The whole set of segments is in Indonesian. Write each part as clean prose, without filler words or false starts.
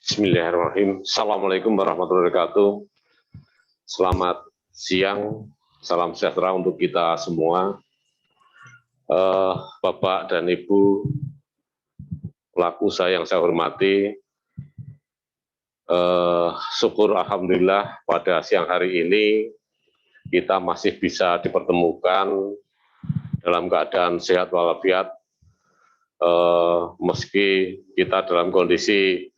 Bismillahirrahmanirrahim. Assalamualaikum warahmatullahi wabarakatuh. Selamat siang, salam sejahtera untuk kita semua. Bapak dan Ibu, pelaku usaha yang saya hormati, syukur alhamdulillah pada siang hari ini kita masih bisa dipertemukan dalam keadaan sehat walafiat, meski kita dalam kondisi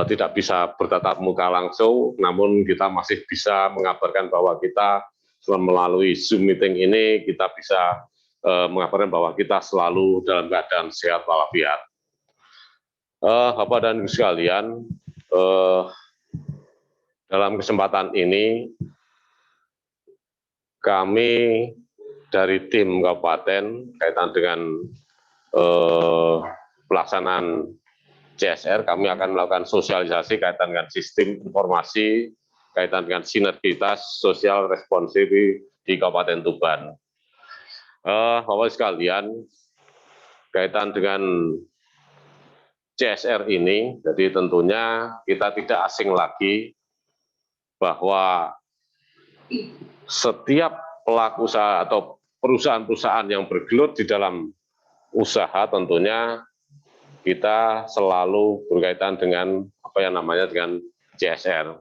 tidak bisa bertatap muka langsung, namun kita masih bisa mengabarkan bahwa kita melalui Zoom meeting ini kita bisa mengabarkan bahwa kita selalu dalam keadaan sehat walafiat. Bapak dan Ibu sekalian, dalam kesempatan ini kami dari tim kabupaten kaitan dengan pelaksanaan CSR, kami akan melakukan sosialisasi kaitan dengan sistem informasi, kaitan dengan sinergitas sosial responsif di Kabupaten Tuban. Bapak sekalian, kaitan dengan CSR ini, jadi tentunya kita tidak asing lagi bahwa setiap pelaku usaha atau perusahaan-perusahaan yang bergelut di dalam usaha tentunya kita selalu berkaitan dengan apa yang namanya dengan CSR.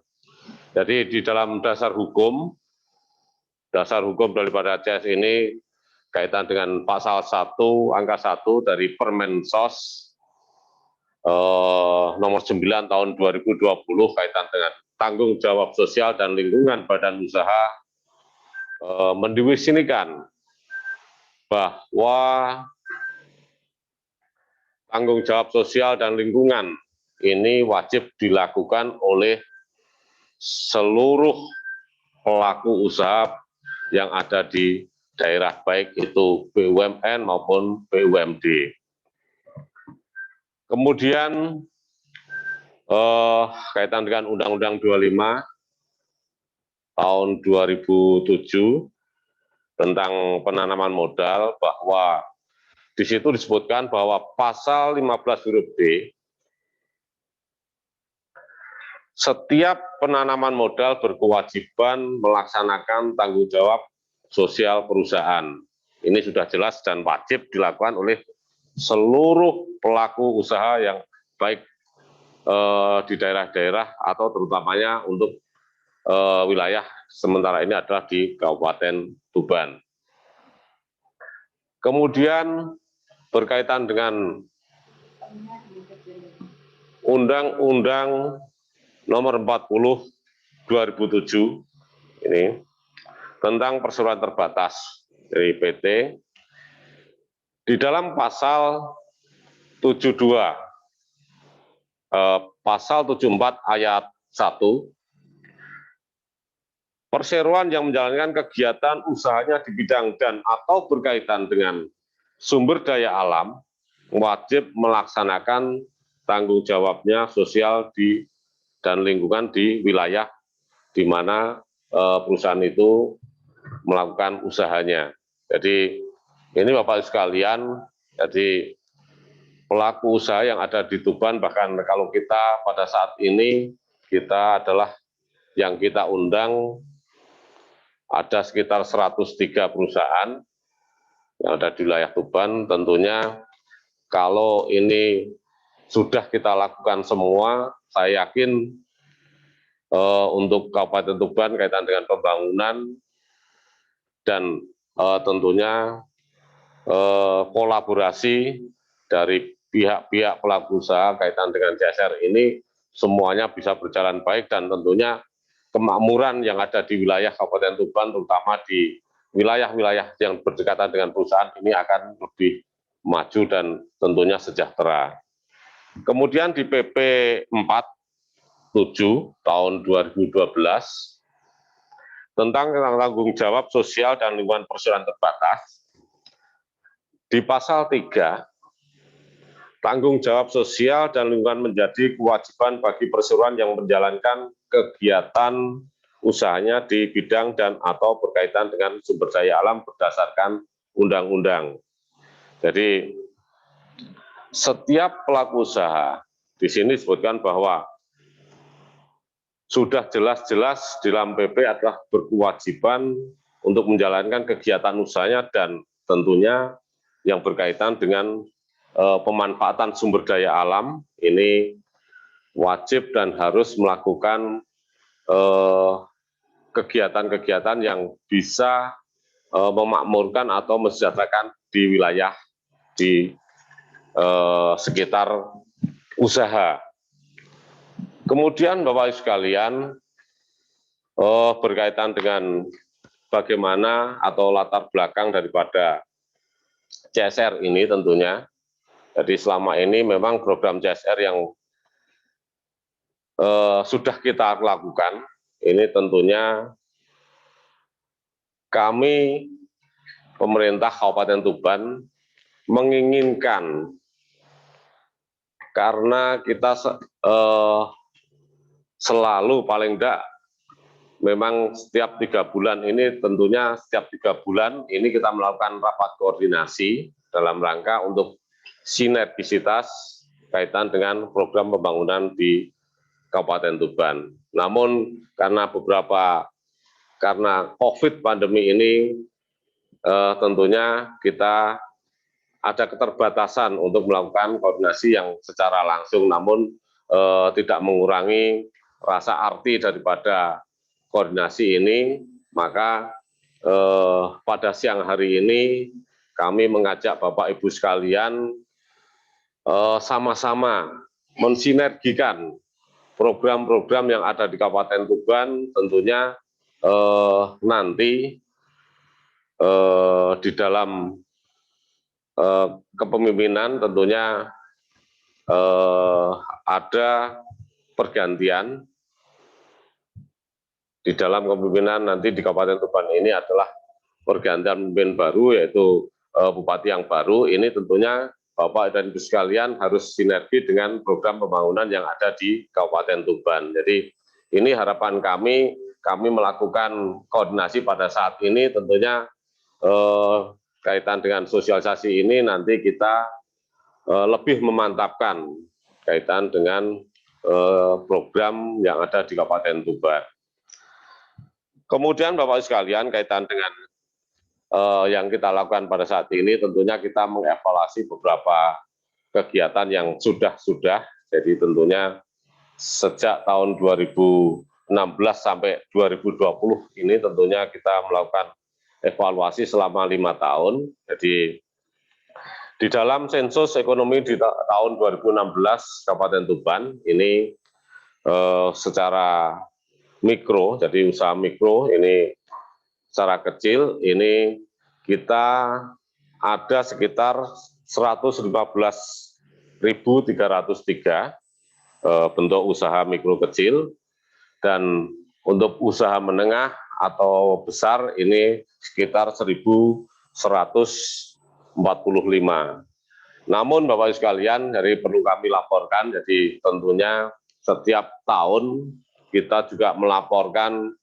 Jadi di dalam dasar hukum daripada CSR ini kaitan dengan pasal 1 angka 1 dari Permensos nomor 9 tahun 2020 kaitan dengan tanggung jawab sosial dan lingkungan badan usaha mendefinisikan bahwa tanggung jawab sosial dan lingkungan ini wajib dilakukan oleh seluruh pelaku usaha yang ada di daerah, baik itu BUMN maupun BUMD. Kemudian kaitan dengan Undang-Undang 25 tahun 2007 tentang penanaman modal, bahwa di situ disebutkan bahwa pasal 15 huruf D, setiap penanaman modal berkewajiban melaksanakan tanggung jawab sosial perusahaan. Ini sudah jelas dan wajib dilakukan oleh seluruh pelaku usaha yang baik di daerah-daerah atau terutamanya untuk wilayah sementara ini adalah di Kabupaten Tuban. Kemudian berkaitan dengan Undang-Undang nomor 40 2007 ini tentang perseroan terbatas dari PT, di dalam pasal 72 pasal 74 ayat 1, perseroan yang menjalankan kegiatan usahanya di bidang dan atau berkaitan dengan sumber daya alam wajib melaksanakan tanggung jawabnya sosial dan lingkungan di wilayah di mana perusahaan itu melakukan usahanya. Jadi ini Bapak sekalian, jadi pelaku usaha yang ada di Tuban, bahkan kalau kita pada saat ini kita adalah yang kita undang ada sekitar 103 perusahaan yang ada di wilayah Tuban. Tentunya kalau ini sudah kita lakukan semua, saya yakin untuk Kabupaten Tuban kaitan dengan pembangunan dan tentunya kolaborasi dari pihak-pihak pelaku usaha kaitan dengan CSR ini semuanya bisa berjalan baik, dan tentunya kemakmuran yang ada di wilayah Kabupaten Tuban, terutama di wilayah-wilayah yang berdekatan dengan perusahaan ini akan lebih maju dan tentunya sejahtera. Kemudian di PP 47 tahun 2012 tentang tanggung jawab sosial dan lingkungan perseroan terbatas, di pasal 3, tanggung jawab sosial dan lingkungan menjadi kewajiban bagi perseroan yang menjalankan kegiatan usahanya di bidang dan atau berkaitan dengan sumber daya alam berdasarkan undang-undang. Jadi setiap pelaku usaha, di sini disebutkan bahwa sudah jelas-jelas di dalam PP adalah berkewajiban untuk menjalankan kegiatan usahanya dan tentunya yang berkaitan dengan pemanfaatan sumber daya alam, ini wajib dan harus melakukan kegiatan-kegiatan yang bisa memakmurkan atau mesejahterakan di wilayah di sekitar usaha. Kemudian Bapak Ibu sekalian, berkaitan dengan bagaimana atau latar belakang daripada CSR ini tentunya. Jadi selama ini memang program CSR yang sudah kita lakukan, ini tentunya kami pemerintah Kabupaten Tuban menginginkan, karena kita selalu paling tidak memang setiap 3 bulan ini, tentunya setiap 3 bulan ini kita melakukan rapat koordinasi dalam rangka untuk sinergisitas kaitan dengan program pembangunan di Kabupaten Tuban. Namun karena COVID pandemi ini tentunya kita ada keterbatasan untuk melakukan koordinasi yang secara langsung, namun tidak mengurangi rasa arti daripada koordinasi ini. Maka pada siang hari ini kami mengajak Bapak Ibu sekalian sama-sama mensinergikan program-program yang ada di Kabupaten Tuban, tentunya nanti di dalam kepemimpinan tentunya ada pergantian di dalam kepemimpinan nanti di Kabupaten Tuban ini adalah pergantian pemimpin baru, yaitu Bupati yang baru. Ini tentunya Bapak dan Ibu sekalian harus sinergi dengan program pembangunan yang ada di Kabupaten Tuban. Jadi ini harapan kami melakukan koordinasi pada saat ini, tentunya kaitan dengan sosialisasi ini nanti kita lebih memantapkan kaitan dengan program yang ada di Kabupaten Tuban. Kemudian Bapak sekalian, kaitan dengan yang kita lakukan pada saat ini, tentunya kita mengevaluasi beberapa kegiatan yang sudah. Jadi tentunya sejak tahun 2016 sampai 2020 ini tentunya kita melakukan evaluasi selama 5 tahun. Jadi di dalam sensus ekonomi di tahun 2016 Kabupaten Tuban ini secara mikro, jadi usaha mikro ini secara kecil, ini kita ada sekitar 115.303 bentuk usaha mikro kecil, dan untuk usaha menengah atau besar ini sekitar 1.145. Namun Bapak Ibu sekalian, dari perlu kami laporkan, jadi tentunya setiap tahun kita juga melaporkan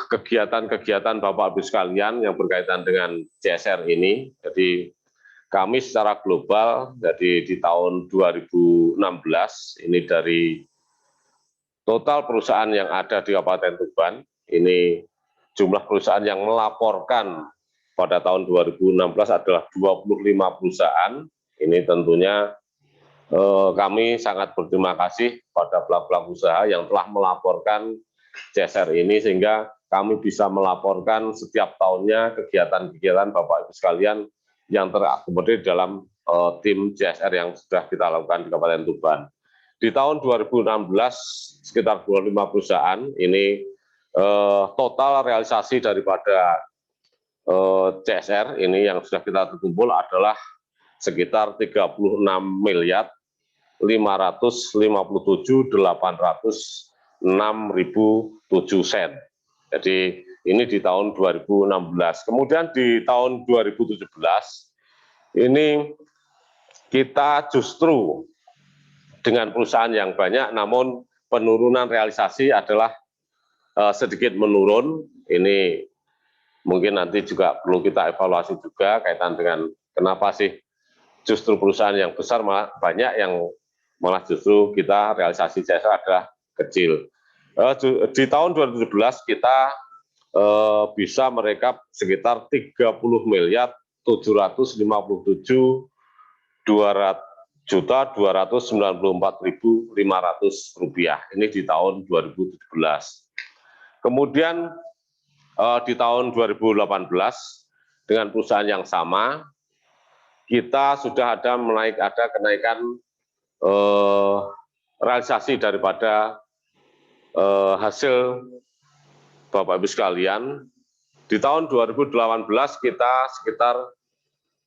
kegiatan-kegiatan Bapak Ibu sekalian yang berkaitan dengan CSR ini. Jadi kami secara global, jadi di tahun 2016 ini dari total perusahaan yang ada di Kabupaten Tuban, ini jumlah perusahaan yang melaporkan pada tahun 2016 adalah 25 perusahaan. Ini tentunya kami sangat berterima kasih pada pelaku usaha yang telah melaporkan CSR ini, sehingga kami bisa melaporkan setiap tahunnya kegiatan-kegiatan Bapak Ibu sekalian yang terakomodir dalam tim CSR yang sudah kita lakukan di Kabupaten Tuban. Di tahun 2016 sekitar 25 perusahaan ini total realisasi daripada CSR ini yang sudah kita terkumpul adalah sekitar 36.806.007 sen. Jadi ini di tahun 2016. Kemudian di tahun 2017 ini kita justru dengan perusahaan yang banyak, namun penurunan realisasi adalah sedikit menurun. Ini mungkin nanti juga perlu kita evaluasi juga kaitan dengan kenapa sih justru perusahaan yang besar malah banyak yang malah justru kita realisasi CSR adalah kecil. Di tahun 2017 kita bisa merekap sekitar 30.757.294.500 rupiah. Ini di tahun 2017. Kemudian di tahun 2018 dengan perusahaan yang sama kita sudah ada kenaikan realisasi daripada hasil Bapak Ibu sekalian. Di tahun 2018 kita sekitar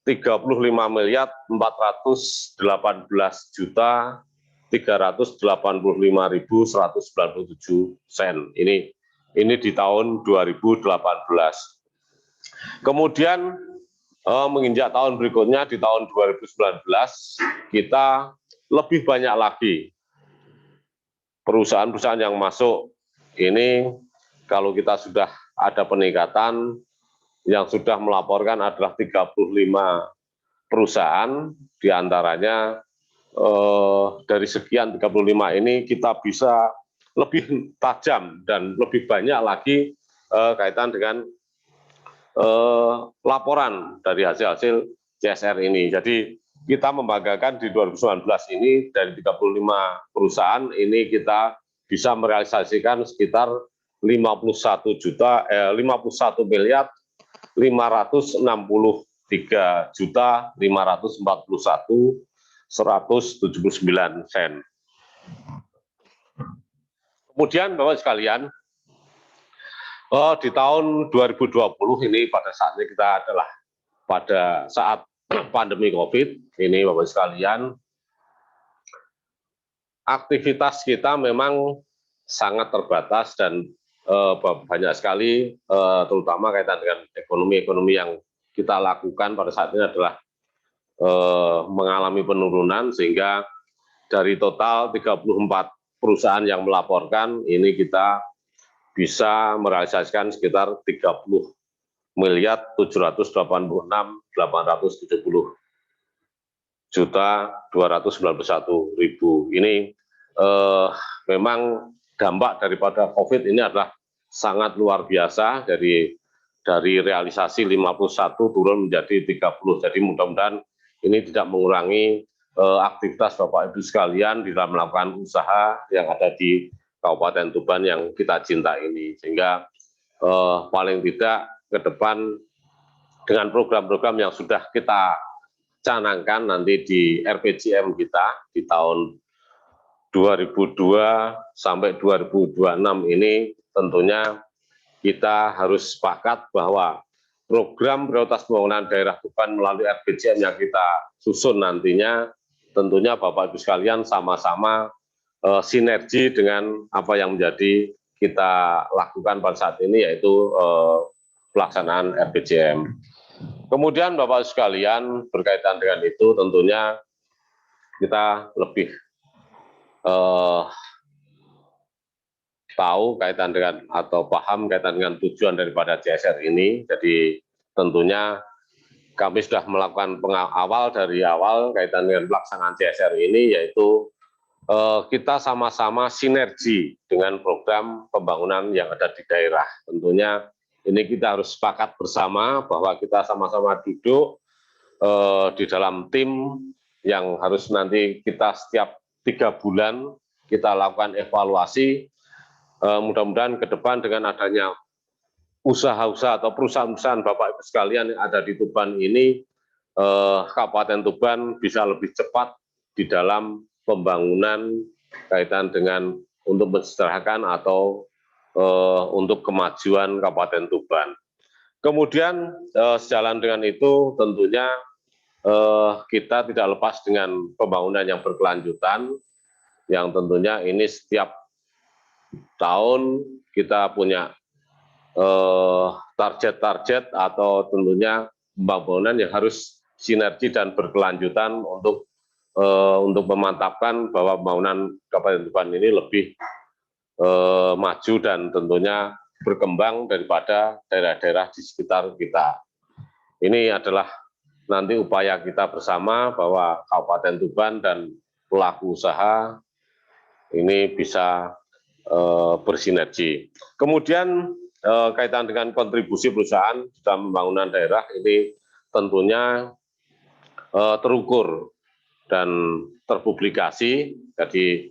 35.418.385.197 sen. Ini di tahun 2018. Kemudian menginjak tahun berikutnya di tahun 2019 kita lebih banyak lagi perusahaan-perusahaan yang masuk. Ini kalau kita sudah ada peningkatan yang sudah melaporkan adalah 35 perusahaan, diantaranya dari sekian 35 ini kita bisa lebih tajam dan lebih banyak lagi kaitan dengan laporan dari hasil-hasil CSR ini. Jadi kita membanggakan di 2019 ini dari 35 perusahaan ini kita bisa merealisasikan sekitar 51.541.541.179 sen. Kemudian Bapak sekalian, di tahun 2020 ini pada saatnya kita adalah pada saat pandemi COVID ini Bapak sekalian, aktivitas kita memang sangat terbatas dan banyak sekali, terutama kaitan dengan ekonomi yang kita lakukan pada saat ini adalah mengalami penurunan, sehingga dari total 34 perusahaan yang melaporkan, ini kita bisa merealisasikan sekitar 30.870.291.000. Ini memang dampak daripada COVID ini adalah sangat luar biasa, dari realisasi 51 turun menjadi 30. Jadi mudah-mudahan ini tidak mengurangi aktivitas Bapak Ibu sekalian di dalam melakukan usaha yang ada di Kabupaten Tuban yang kita cinta ini, sehingga paling tidak ke depan dengan program-program yang sudah kita canangkan nanti di RPJM kita di tahun 2002 sampai 2026 ini, tentunya kita harus sepakat bahwa program prioritas pembangunan daerah Tuban melalui RPJM yang kita susun nantinya, tentunya Bapak Ibu sekalian sama-sama sinergi dengan apa yang menjadi kita lakukan pada saat ini, yaitu pelaksanaan RPJM. Kemudian Bapak Ibu sekalian, berkaitan dengan itu tentunya kita lebih tahu kaitan dengan atau paham kaitan dengan tujuan daripada CSR ini. Jadi tentunya kami sudah melakukan dari awal kaitan dengan pelaksanaan CSR ini, yaitu kita sama-sama sinergi dengan program pembangunan yang ada di daerah. Tentunya ini kita harus sepakat bersama bahwa kita sama-sama duduk di dalam tim yang harus nanti kita setiap 3 bulan kita lakukan evaluasi. Mudah-mudahan ke depan dengan adanya usaha-usaha atau perusahaan-perusahaan Bapak Ibu sekalian yang ada di Tuban ini, Kabupaten Tuban bisa lebih cepat di dalam pembangunan kaitan dengan untuk mensejahterakan atau untuk kemajuan Kabupaten Tuban. Kemudian sejalan dengan itu tentunya kita tidak lepas dengan pembangunan yang berkelanjutan, yang tentunya ini setiap tahun kita punya target-target atau tentunya pembangunan yang harus sinergi dan berkelanjutan untuk memantapkan bahwa pembangunan Kabupaten Tuban ini lebih maju dan tentunya berkembang daripada daerah-daerah di sekitar kita. Ini adalah nanti upaya kita bersama bahwa Kabupaten Tuban dan pelaku usaha ini bisa bersinergi. Kemudian kaitan dengan kontribusi perusahaan dalam pembangunan daerah ini tentunya terukur dan terpublikasi. Jadi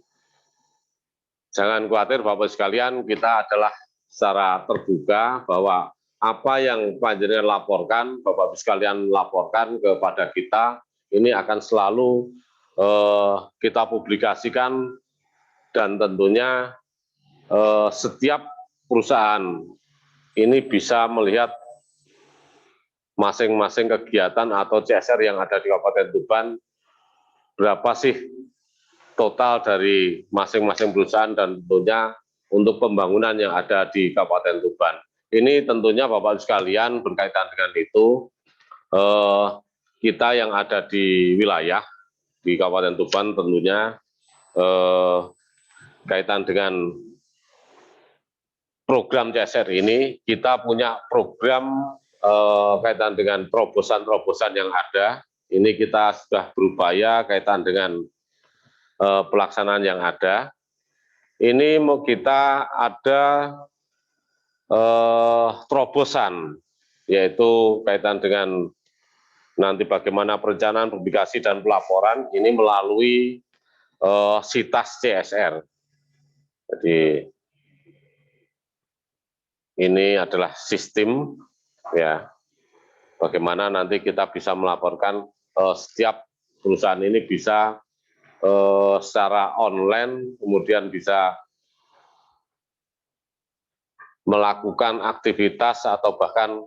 jangan khawatir Bapak sekalian, kita adalah secara terbuka bahwa apa yang panjenengan laporkan, Bapak sekalian laporkan kepada kita, ini akan selalu kita publikasikan dan tentunya setiap perusahaan ini bisa melihat masing-masing kegiatan atau CSR yang ada di Kabupaten Tuban, berapa sih total dari masing-masing perusahaan dan tentunya untuk pembangunan yang ada di Kabupaten Tuban. Ini tentunya Bapak sekalian berkaitan dengan itu, kita yang ada di wilayah di Kabupaten Tuban tentunya kaitan dengan program CSR ini, kita punya program kaitan dengan terobosan-terobosan yang ada. Ini kita sudah berupaya kaitan dengan pelaksanaan yang ada. Ini mau kita ada terobosan, yaitu kaitan dengan nanti bagaimana perencanaan, publikasi, dan pelaporan ini melalui sitas CSR. Jadi ini adalah sistem, ya, bagaimana nanti kita bisa melaporkan setiap perusahaan ini bisa secara online, kemudian bisa melakukan aktivitas atau bahkan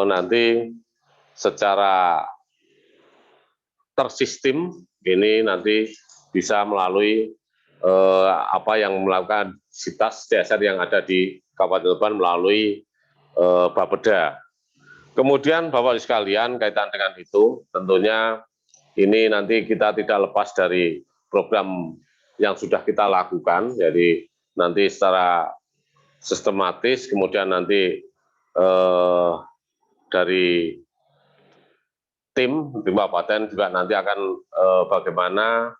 nanti secara tersistem, ini nanti bisa melalui apa yang melakukan sitas CSR yang ada di Kabupaten Tuban melalui Bapeda. Kemudian Bapak sekalian kaitan dengan itu tentunya ini nanti kita tidak lepas dari program yang sudah kita lakukan, jadi nanti secara sistematis kemudian nanti dari tim di Kabupaten juga nanti akan bagaimana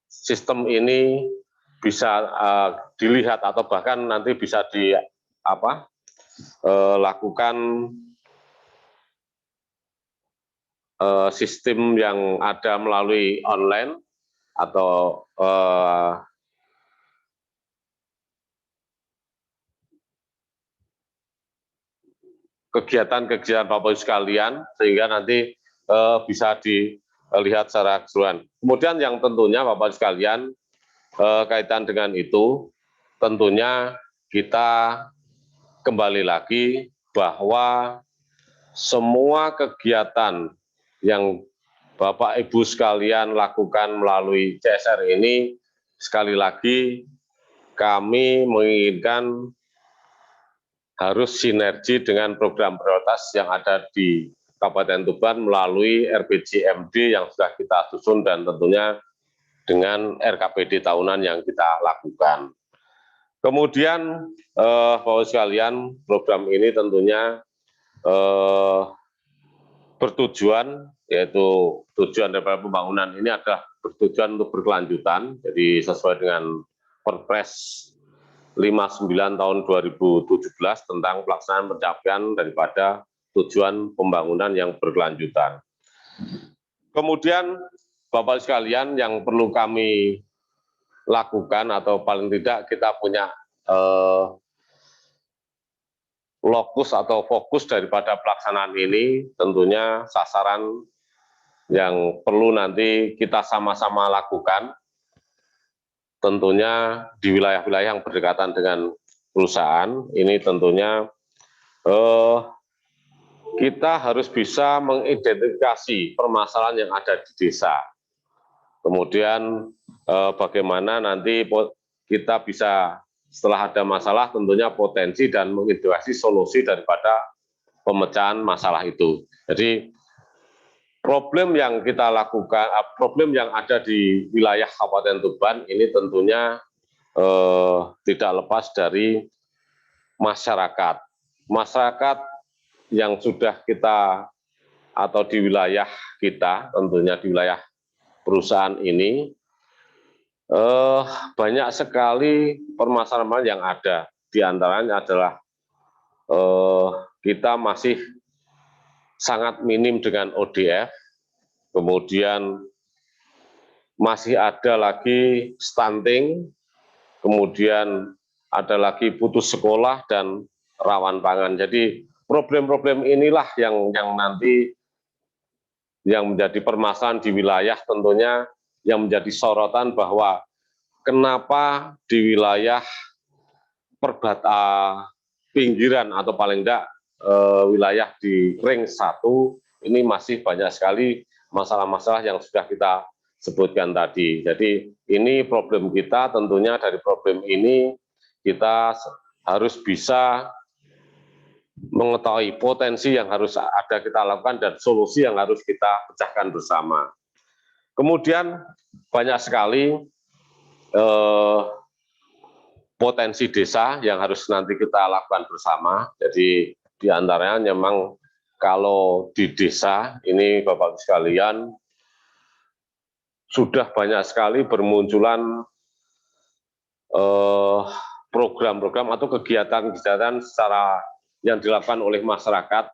sistem ini bisa dilihat atau bahkan nanti bisa lakukan sistem yang ada melalui online atau kegiatan-kegiatan Bapak sekalian, sehingga nanti bisa dilihat secara keseluruhan. Kemudian yang tentunya Bapak sekalian kaitan dengan itu, tentunya kita kembali lagi bahwa semua kegiatan yang Bapak Ibu sekalian lakukan melalui CSR ini, sekali lagi kami menginginkan harus sinergi dengan program prioritas yang ada di Kabupaten Tuban melalui RPJMD yang sudah kita susun dan tentunya dengan RKPD tahunan yang kita lakukan. Kemudian Bapak sekalian, program ini tentunya bertujuan, yaitu tujuan daripada pembangunan ini adalah bertujuan untuk berkelanjutan, jadi sesuai dengan Perpres 59 tahun 2017 tentang pelaksanaan pencapaian daripada tujuan pembangunan yang berkelanjutan. Kemudian Bapak sekalian yang perlu kami lakukan atau paling tidak kita punya lokus atau fokus daripada pelaksanaan ini, tentunya sasaran yang perlu nanti kita sama-sama lakukan, tentunya di wilayah-wilayah yang berdekatan dengan perusahaan, ini tentunya kita harus bisa mengidentifikasi permasalahan yang ada di desa. Kemudian bagaimana nanti kita bisa setelah ada masalah tentunya potensi dan mengidentifikasi solusi daripada pemecahan masalah itu. Jadi problem yang kita lakukan, problem yang ada di wilayah Kabupaten Tuban ini tentunya tidak lepas dari masyarakat. Masyarakat yang sudah kita atau di wilayah kita, tentunya di wilayah perusahaan ini, banyak sekali permasalahan yang ada. Di antaranya adalah kita masih sangat minim dengan ODF, kemudian masih ada lagi stunting, kemudian ada lagi putus sekolah dan rawan pangan. Jadi problem-problem inilah yang nanti yang menjadi permasalahan di wilayah, tentunya yang menjadi sorotan bahwa kenapa di wilayah pinggiran atau paling tidak wilayah di ring 1 ini masih banyak sekali masalah-masalah yang sudah kita sebutkan tadi. Jadi ini problem kita, tentunya dari problem ini kita harus bisa mengetahui potensi yang harus ada kita lakukan dan solusi yang harus kita pecahkan bersama. Kemudian banyak sekali potensi desa yang harus nanti kita lakukan bersama. Jadi di antaranya memang kalau di desa ini Bapak-Ibu sekalian sudah banyak sekali bermunculan program-program atau kegiatan-kegiatan secara yang dilakukan oleh masyarakat.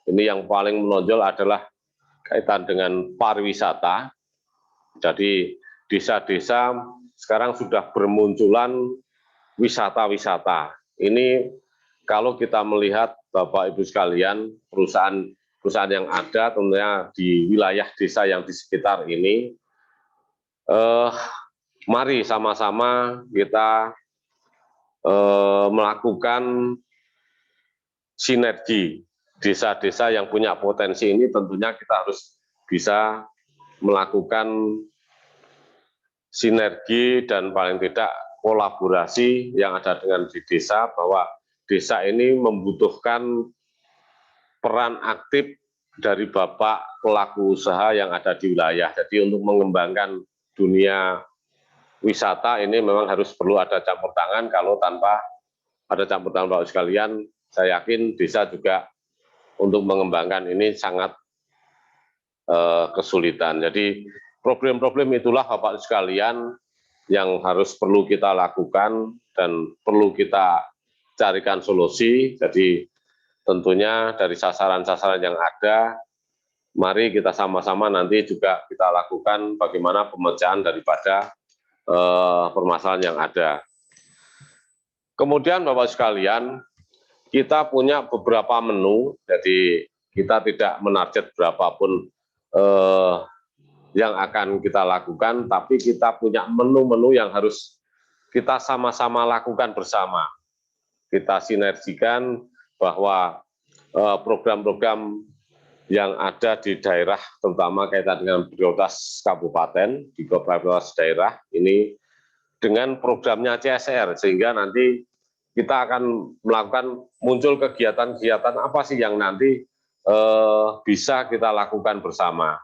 Ini yang paling menonjol adalah kaitan dengan pariwisata. Jadi desa-desa sekarang sudah bermunculan wisata-wisata. Ini kalau kita melihat Bapak Ibu sekalian, perusahaan yang ada tentunya di wilayah desa yang di sekitar ini, mari sama-sama kita melakukan sinergi. Desa-desa yang punya potensi ini tentunya kita harus bisa melakukan sinergi dan paling tidak kolaborasi yang ada dengan di desa, bahwa desa ini membutuhkan peran aktif dari Bapak pelaku usaha yang ada di wilayah. Jadi untuk mengembangkan dunia wisata ini memang harus perlu ada campur tangan. Kalau tanpa ada campur tangan Bapak sekalian, saya yakin desa juga untuk mengembangkan ini sangat kesulitan. Jadi problem-problem itulah Bapak sekalian yang harus perlu kita lakukan dan perlu kita carikan solusi. Jadi tentunya dari sasaran-sasaran yang ada, mari kita sama-sama nanti juga kita lakukan bagaimana pemecahan daripada permasalahan yang ada. Kemudian Bapak sekalian, kita punya beberapa menu, jadi kita tidak menarget berapapun yang akan kita lakukan, tapi kita punya menu-menu yang harus kita sama-sama lakukan bersama. Kita sinergikan bahwa program-program yang ada di daerah, terutama kaitan dengan prioritas kabupaten, di prioritas daerah, ini dengan programnya CSR, sehingga nanti kita akan melakukan muncul kegiatan-kegiatan apa sih yang nanti bisa kita lakukan bersama.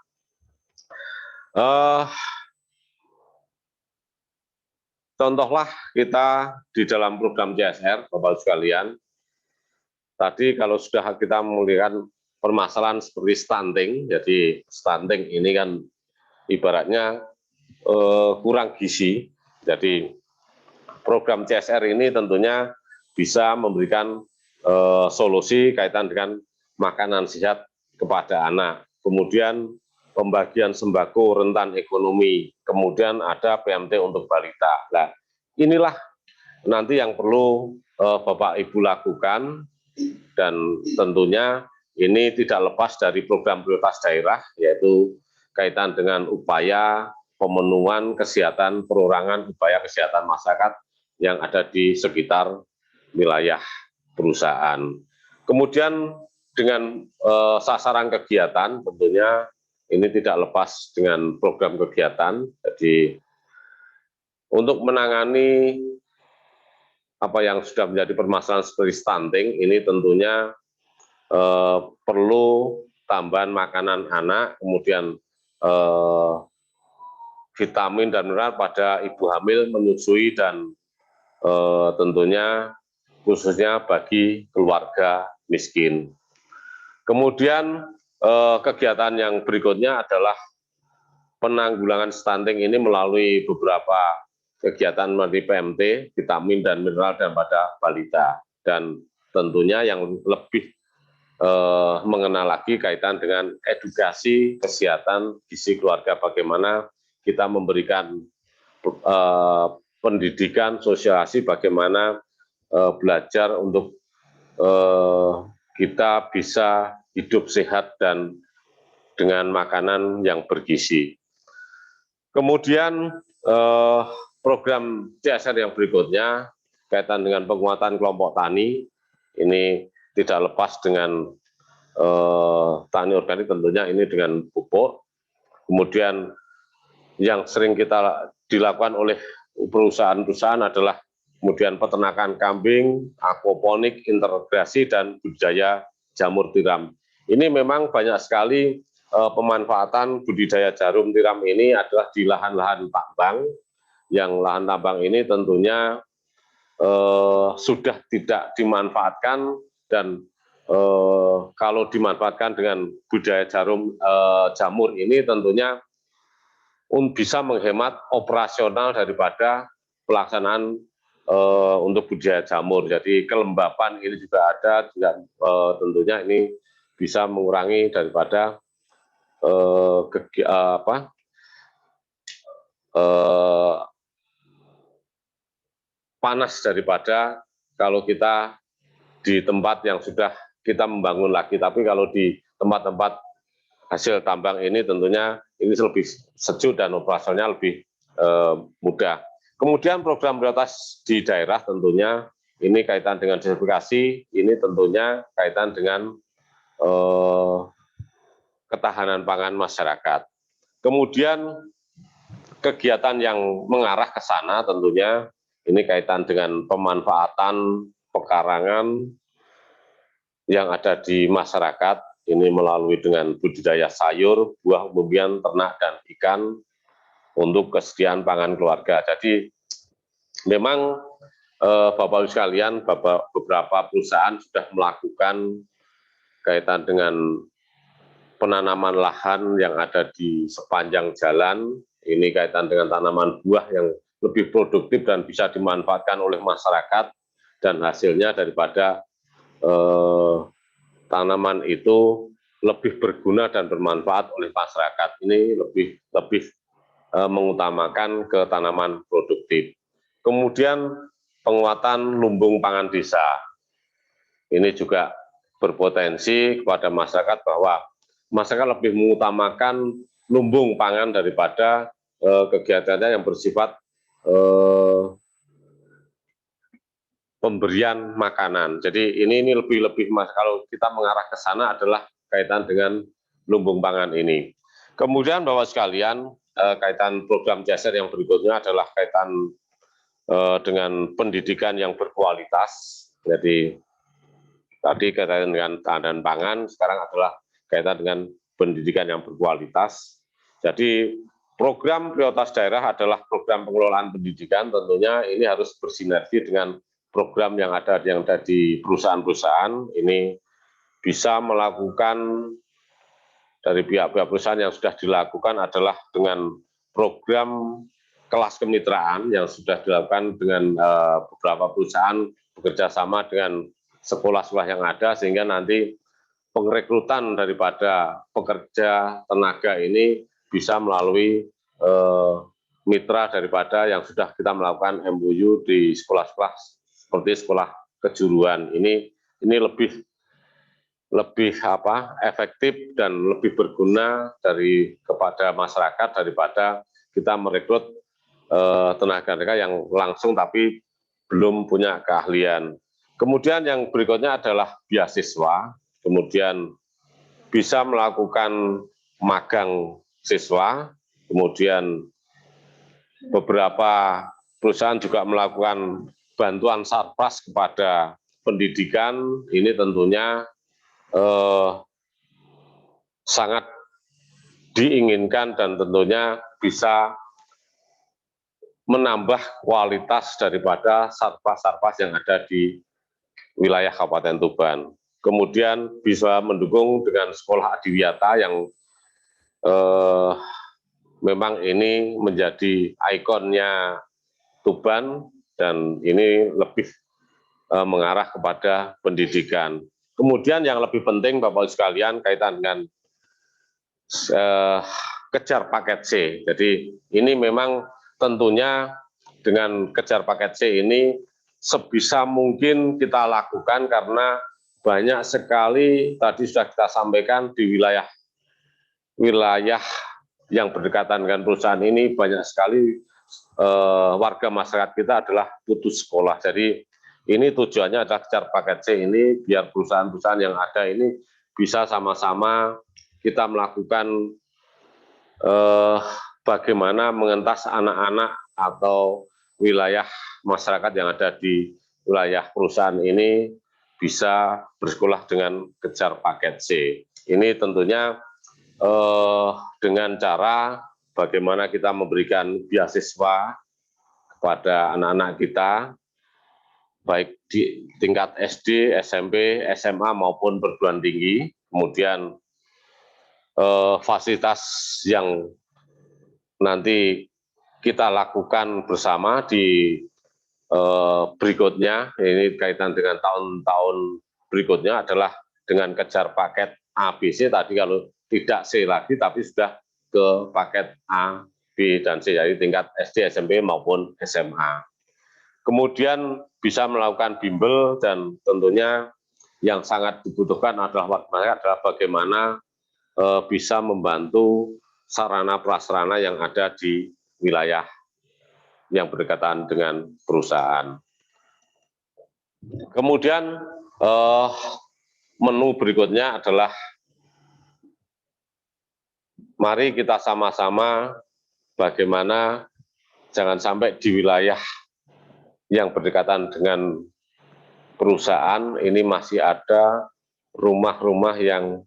Contohlah kita di dalam program CSR, Bapak sekalian, tadi kalau sudah kita melihat permasalahan seperti stunting, jadi stunting ini kan ibaratnya kurang gizi, jadi program CSR ini tentunya bisa memberikan solusi kaitan dengan makanan sehat kepada anak. Kemudian pembagian sembako rentan ekonomi, kemudian ada PMT untuk balita. Nah, inilah nanti yang perlu Bapak Ibu lakukan, dan tentunya ini tidak lepas dari program prioritas daerah, yaitu kaitan dengan upaya pemenuhan kesehatan perorangan, upaya kesehatan masyarakat yang ada di sekitar wilayah perusahaan. Kemudian dengan sasaran kegiatan, tentunya ini tidak lepas dengan program kegiatan. Jadi untuk menangani apa yang sudah menjadi permasalahan seperti stunting, ini tentunya perlu tambahan makanan anak, kemudian vitamin dan mineral pada ibu hamil, menyusui, dan tentunya khususnya bagi keluarga miskin. Kemudian kegiatan yang berikutnya adalah penanggulangan stunting ini melalui beberapa kegiatan melalui PMT, vitamin dan mineral dan pada balita. Dan tentunya yang lebih mengenal lagi kaitan dengan edukasi kesehatan gizi keluarga, bagaimana kita memberikan pendidikan, sosialisasi, bagaimana belajar untuk kita bisa hidup sehat dan dengan makanan yang bergizi. Kemudian program CSR yang berikutnya kaitan dengan penguatan kelompok tani, ini tidak lepas dengan tani organik, tentunya ini dengan pupuk. Kemudian yang sering kita dilakukan oleh perusahaan-perusahaan adalah kemudian peternakan kambing, aquaponik, integrasi, dan budidaya jamur tiram. Ini memang banyak sekali pemanfaatan budidaya jarum tiram ini adalah di lahan-lahan tambang, yang lahan tambang ini tentunya sudah tidak dimanfaatkan, dan kalau dimanfaatkan dengan budidaya jamur ini tentunya bisa menghemat operasional daripada pelaksanaan untuk budidaya jamur. Jadi kelembapan ini juga ada, juga tentunya ini bisa mengurangi daripada panas daripada kalau kita di tempat yang sudah kita membangun lagi. Tapi kalau di tempat-tempat hasil tambang ini tentunya ini lebih sejuk dan operasionalnya lebih mudah. Kemudian program prioritas di daerah tentunya ini kaitan dengan diversifikasi, ini tentunya kaitan dengan ketahanan pangan masyarakat. Kemudian kegiatan yang mengarah ke sana tentunya ini kaitan dengan pemanfaatan pekarangan yang ada di masyarakat, ini melalui dengan budidaya sayur, buah, umbian, ternak, dan ikan untuk kesediaan pangan keluarga. Jadi memang Bapak-Ibu sekalian, beberapa perusahaan sudah melakukan kaitan dengan penanaman lahan yang ada di sepanjang jalan, ini kaitan dengan tanaman buah yang lebih produktif dan bisa dimanfaatkan oleh masyarakat, dan hasilnya daripada tanaman itu lebih berguna dan bermanfaat oleh masyarakat. Ini lebih mengutamakan ke tanaman produktif. Kemudian penguatan lumbung pangan desa. Ini juga berpotensi kepada masyarakat bahwa masyarakat lebih mengutamakan lumbung pangan daripada kegiatannya yang bersifat pemberian makanan. Jadi ini lebih kalau kita mengarah ke sana adalah kaitan dengan lumbung pangan ini. Kemudian Bapak sekalian, kaitan program CSR yang berikutnya adalah kaitan dengan pendidikan yang berkualitas. Jadi tadi kaitan dengan ketahanan pangan, sekarang adalah kaitan dengan pendidikan yang berkualitas. Jadi program prioritas daerah adalah program pengelolaan pendidikan, tentunya ini harus bersinergi dengan program yang ada di perusahaan-perusahaan. Ini bisa melakukan dari pihak-pihak perusahaan yang sudah dilakukan adalah dengan program kelas kemitraan yang sudah dilakukan dengan beberapa perusahaan bekerja sama dengan sekolah-sekolah yang ada, sehingga nanti pengrekrutan daripada pekerja tenaga ini bisa melalui mitra daripada yang sudah kita melakukan MOU di sekolah-sekolah seperti sekolah kejuruan. Ini lebih efektif dan lebih berguna kepada masyarakat daripada kita merekrut tenaga kerja yang langsung tapi belum punya keahlian. Kemudian yang berikutnya adalah beasiswa, kemudian bisa melakukan magang siswa, kemudian beberapa perusahaan juga melakukan bantuan sarpras kepada pendidikan. Ini tentunya sangat diinginkan dan tentunya bisa menambah kualitas daripada sarpras-sarpras yang ada di wilayah Kabupaten Tuban. kemudian bisa mendukung dengan sekolah adiwiyata yang memang ini menjadi ikonnya Tuban dan ini lebih mengarah kepada pendidikan. Kemudian yang lebih penting Bapak-Ibu sekalian kaitan dengan kejar paket C. Jadi ini memang tentunya dengan kejar paket C ini sebisa mungkin kita lakukan karena banyak sekali tadi sudah kita sampaikan di wilayah yang berdekatan dengan perusahaan ini banyak sekali warga masyarakat kita adalah putus sekolah. Jadi ini tujuannya adalah kejar paket C ini biar perusahaan-perusahaan yang ada ini bisa sama-sama kita melakukan bagaimana mengentas anak-anak atau wilayah masyarakat yang ada di wilayah perusahaan ini bisa bersekolah dengan kejar paket C. Ini tentunya dengan cara bagaimana kita memberikan beasiswa kepada anak-anak kita, baik di tingkat SD, SMP, SMA maupun perguruan tinggi, kemudian fasilitas yang nanti kita lakukan bersama di berikutnya, ini kaitan dengan tahun-tahun berikutnya adalah dengan kejar paket A, B, C, tadi kalau tidak C lagi, tapi sudah ke paket A, B, dan C, jadi tingkat SD, SMP, maupun SMA. Kemudian bisa melakukan bimbel dan tentunya yang sangat dibutuhkan adalah bagaimana bisa membantu sarana prasarana yang ada di wilayah yang berdekatan dengan perusahaan. Kemudian menu berikutnya adalah mari kita sama-sama bagaimana jangan sampai di wilayah yang berdekatan dengan perusahaan ini masih ada rumah-rumah yang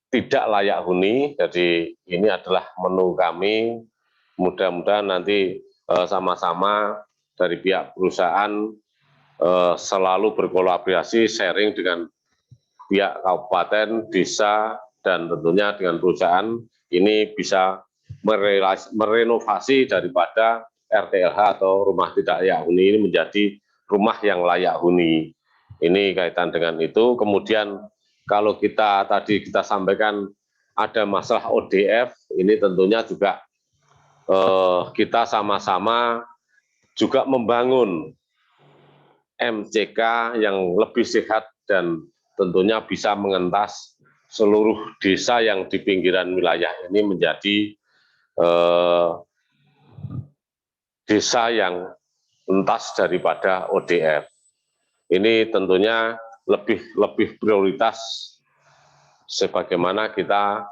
tidak layak huni. Jadi ini adalah menu kami. Mudah-mudahan nanti sama-sama dari pihak perusahaan selalu berkolaborasi, sharing dengan pihak kabupaten, desa, dan tentunya dengan perusahaan ini bisa merenovasi daripada RTLH atau rumah tidak layak huni ini menjadi rumah yang layak huni. Ini kaitan dengan itu. Kemudian kalau kita tadi kita sampaikan ada masalah ODF, ini tentunya juga kita sama-sama juga membangun MCK yang lebih sehat dan tentunya bisa mengentas seluruh desa yang di pinggiran wilayah ini menjadi desa yang entas daripada ODF. Ini tentunya lebih prioritas sebagaimana kita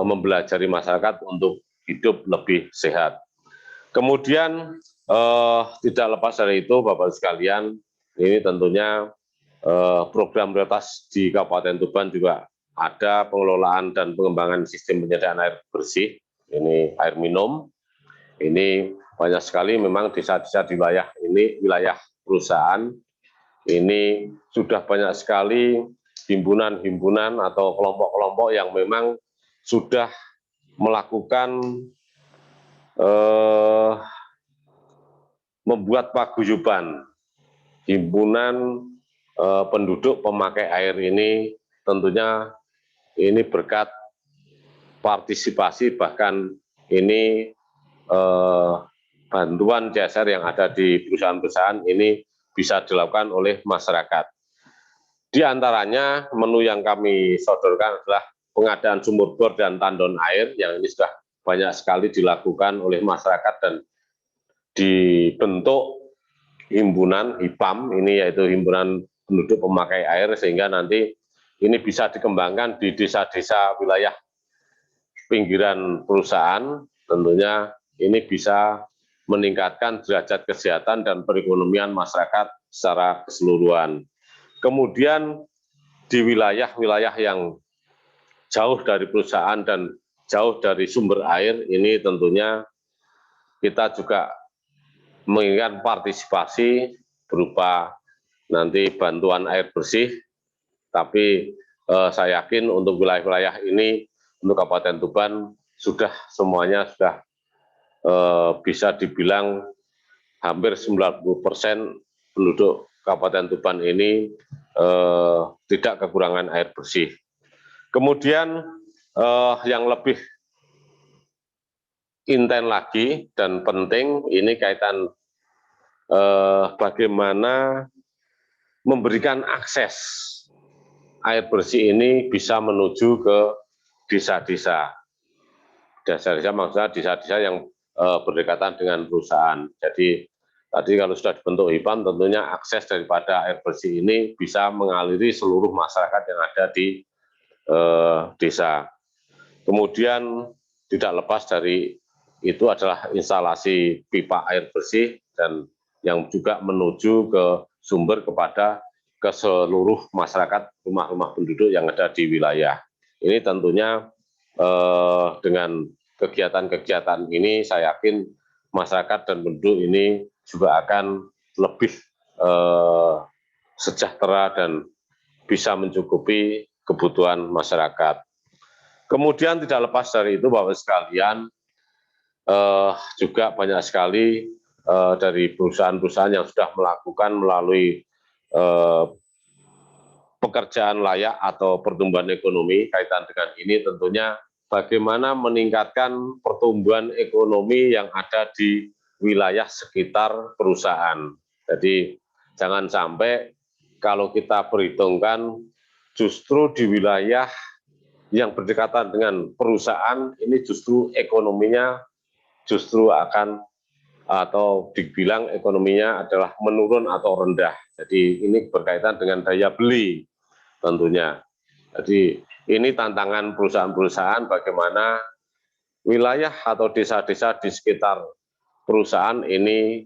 mempelajari masyarakat untuk hidup lebih sehat. Kemudian tidak lepas dari itu, Bapak sekalian, ini tentunya program prioritas di Kabupaten Tuban juga ada pengelolaan dan pengembangan sistem penyediaan air bersih, ini air minum. Ini banyak sekali memang desa-desa di wilayah ini, wilayah perusahaan, ini sudah banyak sekali himpunan-himpunan atau kelompok-kelompok yang memang sudah melakukan membuat paguyuban himpunan penduduk pemakai air ini. Tentunya ini berkat partisipasi, bahkan ini bantuan CSR yang ada di perusahaan-perusahaan ini bisa dilakukan oleh masyarakat. Di antaranya menu yang kami sodorkan adalah pengadaan sumur bor dan tandon air yang ini sudah banyak sekali dilakukan oleh masyarakat dan dibentuk himpunan HIPAM, ini yaitu himpunan penduduk pemakai air, sehingga nanti ini bisa dikembangkan di desa-desa wilayah pinggiran perusahaan. Tentunya ini bisa meningkatkan derajat kesehatan dan perekonomian masyarakat secara keseluruhan. Kemudian di wilayah-wilayah yang jauh dari perusahaan dan jauh dari sumber air, ini tentunya kita juga menginginkan partisipasi berupa nanti bantuan air bersih Tapi saya yakin untuk wilayah-wilayah ini, untuk Kabupaten Tuban, semuanya sudah bisa dibilang hampir 90% penduduk Kabupaten Tuban ini tidak kekurangan air bersih. Kemudian yang lebih intens lagi dan penting ini kaitan bagaimana memberikan akses air bersih ini bisa menuju ke desa-desa. Desa-desa maksudnya desa-desa yang berdekatan dengan perusahaan. Jadi tadi kalau sudah dibentuk HIPAM, tentunya akses daripada air bersih ini bisa mengaliri seluruh masyarakat yang ada di desa. Kemudian tidak lepas dari itu adalah instalasi pipa air bersih dan yang juga menuju ke sumber ke seluruh masyarakat rumah-rumah penduduk yang ada di wilayah. Ini tentunya dengan kegiatan-kegiatan ini saya yakin masyarakat dan penduduk ini juga akan lebih sejahtera dan bisa mencukupi kebutuhan masyarakat. Kemudian tidak lepas dari itu Bapak sekalian, juga banyak sekali dari perusahaan-perusahaan yang sudah melakukan melalui pekerjaan layak atau pertumbuhan ekonomi. Kaitan dengan ini tentunya bagaimana meningkatkan pertumbuhan ekonomi yang ada di wilayah sekitar perusahaan. Jadi jangan sampai kalau kita perhitungkan justru di wilayah yang berdekatan dengan perusahaan ini justru ekonominya justru akan atau dibilang ekonominya adalah menurun atau rendah. Jadi ini berkaitan dengan daya beli tentunya. Jadi ini tantangan perusahaan-perusahaan bagaimana wilayah atau desa-desa di sekitar perusahaan ini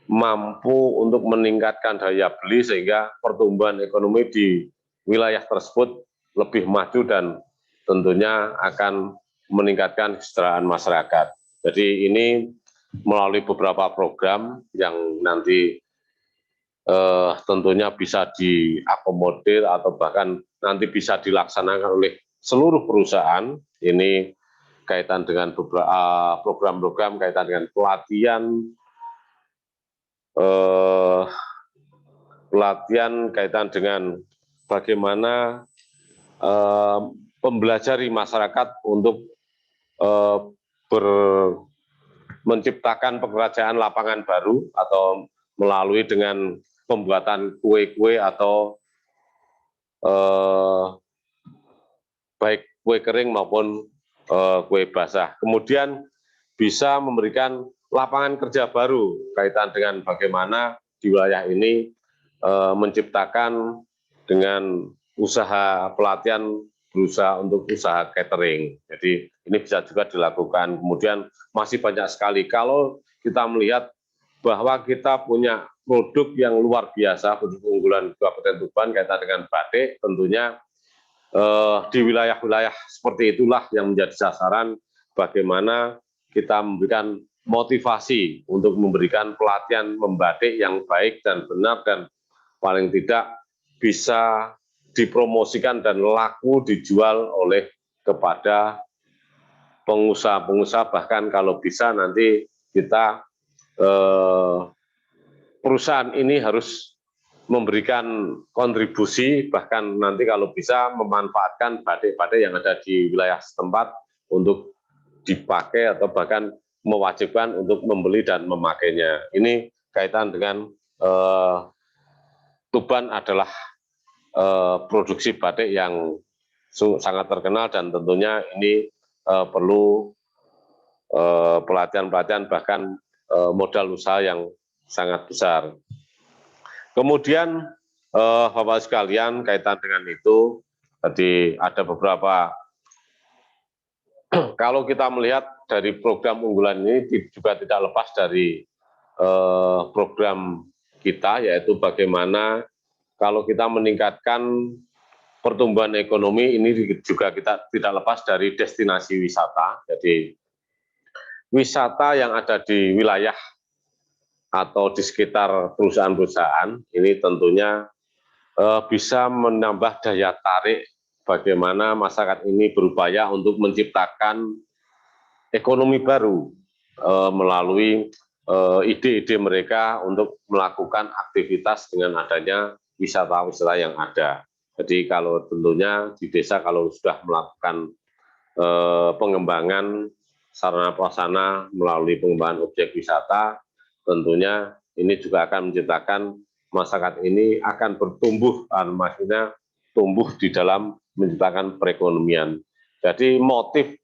mampu untuk meningkatkan daya beli sehingga pertumbuhan ekonomi di wilayah tersebut lebih maju dan tentunya akan meningkatkan kesejahteraan masyarakat. Jadi ini melalui beberapa program yang nanti tentunya bisa diakomodir atau bahkan nanti bisa dilaksanakan oleh seluruh perusahaan. Ini kaitan dengan beberapa program-program kaitan dengan pelatihan kaitan dengan bagaimana pembelajari masyarakat untuk menciptakan pekerjaan lapangan baru atau melalui dengan pembuatan kue-kue atau baik kue kering maupun kue basah. Kemudian bisa memberikan lapangan kerja baru kaitan dengan bagaimana di wilayah ini menciptakan dengan usaha pelatihan berusaha untuk usaha catering. Jadi ini bisa juga dilakukan. Kemudian masih banyak sekali. Kalau kita melihat bahwa kita punya produk yang luar biasa, produk unggulan Kabupaten Tuban kaitan dengan batik, tentunya di wilayah-wilayah seperti itulah yang menjadi sasaran bagaimana kita memberikan motivasi untuk memberikan pelatihan membatik yang baik dan benar dan paling tidak bisa dipromosikan dan laku dijual oleh kepada pengusaha-pengusaha, bahkan kalau bisa nanti kita perusahaan ini harus memberikan kontribusi, bahkan nanti kalau bisa memanfaatkan batik-batik yang ada di wilayah setempat untuk dipakai atau bahkan mewajibkan untuk membeli dan memakainya. Ini kaitan dengan Tuban adalah produksi batik yang sangat terkenal dan tentunya ini perlu pelatihan-pelatihan bahkan modal usaha yang sangat besar. Kemudian Bapak sekalian kaitan dengan itu tadi ada beberapa kalau kita melihat dari program unggulan ini juga tidak lepas dari program kita yaitu bagaimana kalau kita meningkatkan pertumbuhan ekonomi ini juga kita tidak lepas dari destinasi wisata. Jadi wisata yang ada di wilayah atau di sekitar perusahaan-perusahaan ini tentunya bisa menambah daya tarik bagaimana masyarakat ini berupaya untuk menciptakan ekonomi baru melalui ide-ide mereka untuk melakukan aktivitas dengan adanya wisata-wisata yang ada. Jadi kalau tentunya di desa kalau sudah melakukan pengembangan sarana prasarana melalui pengembangan objek wisata, tentunya ini juga akan menciptakan masyarakat ini akan bertumbuh, maksudnya tumbuh di dalam menciptakan perekonomian. Jadi motif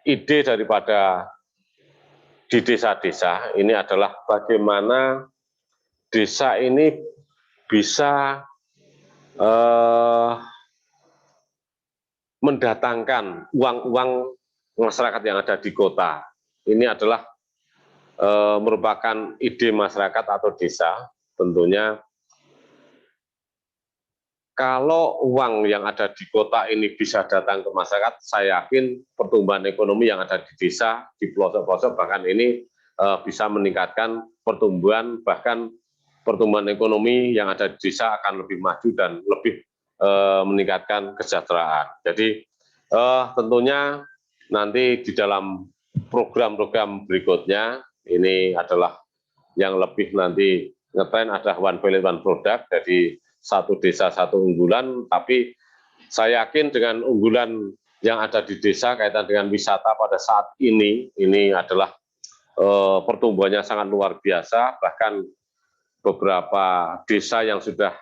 ide daripada di desa-desa ini adalah bagaimana desa ini bisa mendatangkan uang-uang masyarakat yang ada di kota. Ini adalah merupakan ide masyarakat atau desa, tentunya kalau uang yang ada di kota ini bisa datang ke masyarakat, saya yakin pertumbuhan ekonomi yang ada di desa, di pelosok-pelosok, bahkan ini bisa meningkatkan pertumbuhan, bahkan pertumbuhan ekonomi yang ada di desa akan lebih maju dan lebih meningkatkan kesejahteraan. Jadi tentunya nanti di dalam program-program berikutnya, ini adalah yang lebih nanti ngetren adalah one village one product, jadi satu desa satu unggulan, tapi saya yakin dengan unggulan yang ada di desa kaitan dengan wisata pada saat ini adalah pertumbuhannya sangat luar biasa, bahkan beberapa desa yang sudah